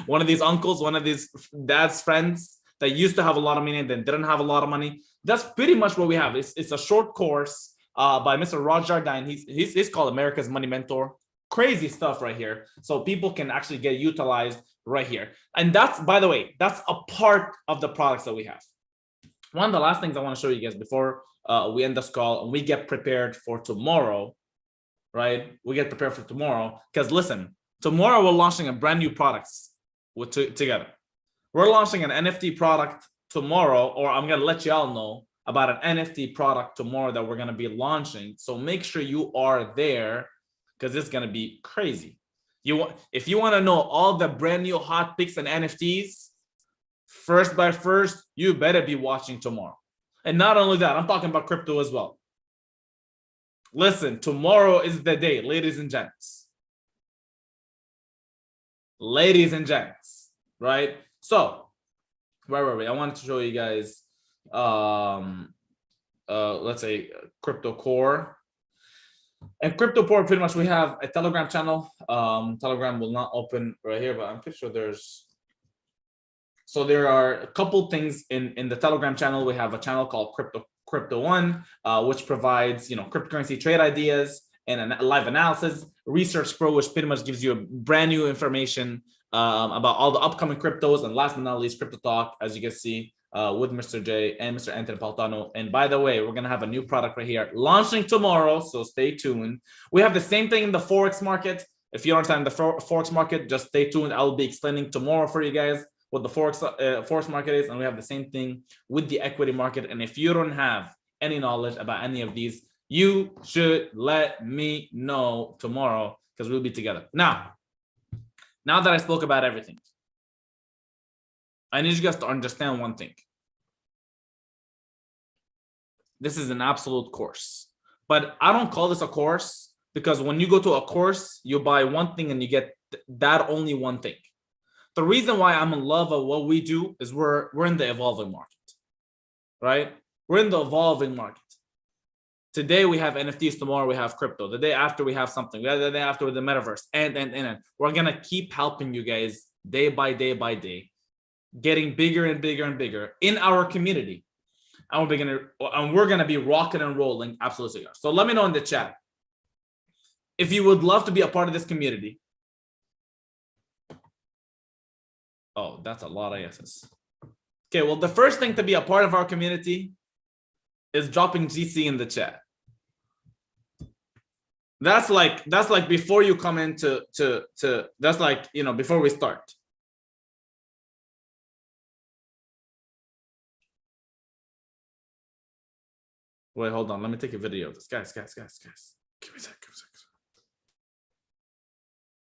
one of these uncles, one of these dad's friends that used to have a lot of money and then didn't have a lot of money. That's pretty much what we have. It's a short course by Mr. Raj Jardine. He's called America's Money Mentor. Crazy stuff right here. So people can actually get utilized right here. And that's, by the way, that's a part of the products that we have. One of the last things I want to show you guys before we end this call and we get prepared for tomorrow, right? We get prepared for tomorrow because listen, tomorrow we're launching a brand new products together. We're launching an NFT product tomorrow, or I'm going to let you all know about an NFT product tomorrow that we're going to be launching. So make sure you are there, because it's going to be crazy. If you want to know all the brand new hot picks and NFTs, First by first, you better be watching tomorrow. And not only that, I'm talking about crypto as well. Listen, tomorrow is the day, ladies and gents. Ladies and gents, right? So, where were we? I wanted to show you guys, let's say Crypto Core. And Crypto Core, pretty much we have a Telegram channel. Telegram will not open right here, but I'm pretty sure so there are a couple things in the Telegram channel. We have a channel called Crypto One, which provides, cryptocurrency trade ideas and a live analysis. Research Pro, which pretty much gives you a brand new information about all the upcoming cryptos. And last but not least, Crypto Talk, as you can see, with Mr. J and Mr. Anthony Paultano. And by the way, we're going to have a new product right here launching tomorrow. So stay tuned. We have the same thing in the Forex market. If you don't understand the Forex market, just stay tuned. I'll be explaining tomorrow for you guys what the Forex market is. And we have the same thing with the equity market. And if you don't have any knowledge about any of these, you should let me know tomorrow, because we'll be together. Now that I spoke about everything, I need you guys to understand one thing. This is an absolute course, but I don't call this a course because when you go to a course, you buy one thing and you get that only one thing. The reason why I'm in love of what we do is we're in the evolving market, right? We're in the evolving market. Today we have NFTs, tomorrow we have crypto. The day after we have something. The day after with the metaverse, and we're gonna keep helping you guys day by day by day, getting bigger and bigger and bigger in our community. And we're gonna be rocking and rolling absolutely. So let me know in the chat if you would love to be a part of this community. Oh, that's a lot of yeses. Okay, well, the first thing to be a part of our community is dropping GC in the chat. That's like before you come into that's like, before we start. Wait, hold on. Let me take a video of this. Guys. Give me a sec.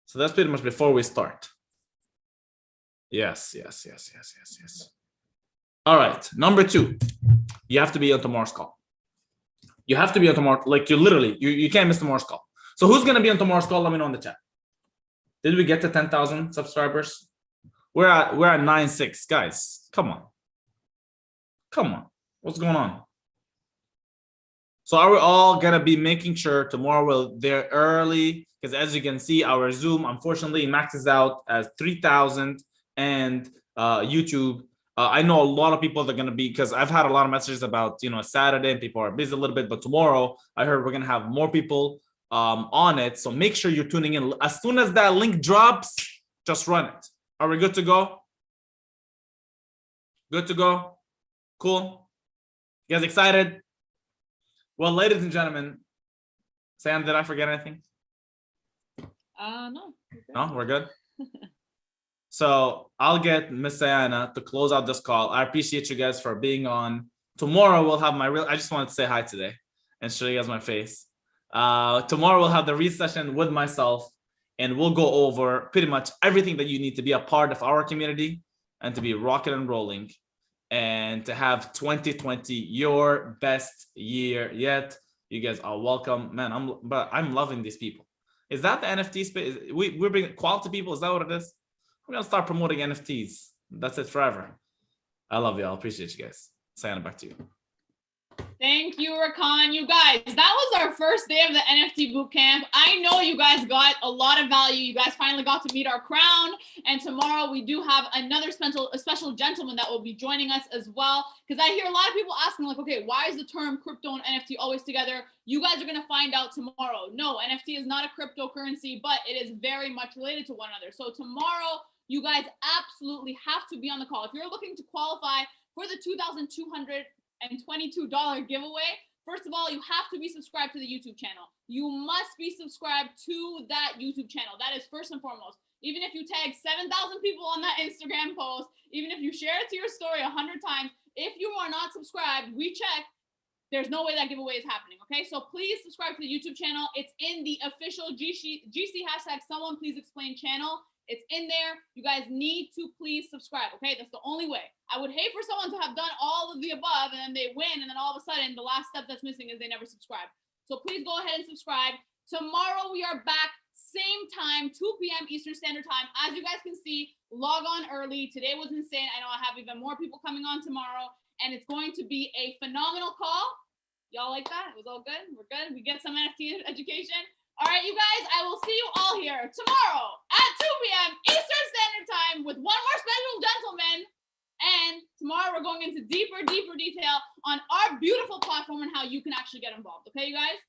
So that's pretty much before we start. Yes. All right. Number 2, you have to be on tomorrow's call. You have to be on tomorrow. Like you can't miss tomorrow's call. So who's going to be on tomorrow's call? Let me know in the chat. Did we get to 10,000 subscribers? We're at 9.6, guys. Come on. What's going on? So are we all going to be making sure tomorrow we're there early? Because as you can see, our Zoom, unfortunately, maxes out as 3,000 and YouTube. I know a lot of people are going to be, because I've had a lot of messages about, Saturday and people are busy a little bit, but tomorrow I heard we're going to have more people on it. So make sure you're tuning in. As soon as that link drops, just run it. Are we good to go? Good to go? Cool. You guys excited? Well, ladies and gentlemen, Sam, did I forget anything? No. No, we're good. So I'll get Miss Sayana to close out this call. I appreciate you guys for being on. Tomorrow we'll have I just wanted to say hi today and show you guys my face. Tomorrow we'll have the read session with myself, and we'll go over pretty much everything that you need to be a part of our community and to be rocking and rolling and to have 2020 your best year yet. You guys are welcome, man. I'm loving these people. Is that the NFT space? We're bringing quality people. Is that what it is? I'm gonna start promoting NFTs. That's it forever. I love y'all. Appreciate you guys. Sayana, back to you. Thank you, Rakan. You guys, that was our first day of the NFT Bootcamp. I know you guys got a lot of value. You guys finally got to meet our crown. And tomorrow we do have another special gentleman that will be joining us as well. Because I hear a lot of people asking, like, okay, why is the term crypto and NFT always together? You guys are going to find out tomorrow. No, NFT is not a cryptocurrency, but it is very much related to one another. So tomorrow, you guys absolutely have to be on the call. If you're looking to qualify for the $2,222 giveaway, first of all, you have to be subscribed to the YouTube channel. You must be subscribed to that YouTube channel. That is first and foremost. Even if you tag 7,000 people on that Instagram post, even if you share it to your story 100 times, if you are not subscribed, we check. There's no way that giveaway is happening, okay? So please subscribe to the YouTube channel. It's in the official GC hashtag someone please explain channel. It's in there. You guys need to please subscribe, okay? That's the only way. I would hate for someone to have done all of the above and then they win, and then all of a sudden the last step that's missing is they never subscribe. So please go ahead and subscribe. Tomorrow we are back, same time, 2 p.m. Eastern Standard Time. As you guys can see, log on early. Today was insane. I know I have even more people coming on tomorrow, and it's going to be a phenomenal call. Y'all like that? It was all good? We're good? We get some NFT education? All right, you guys, I will see you all here tomorrow at 2 p.m. Eastern Standard Time with one more special gentleman. And tomorrow we're going into deeper detail on our beautiful platform and how you can actually get involved. Okay, you guys?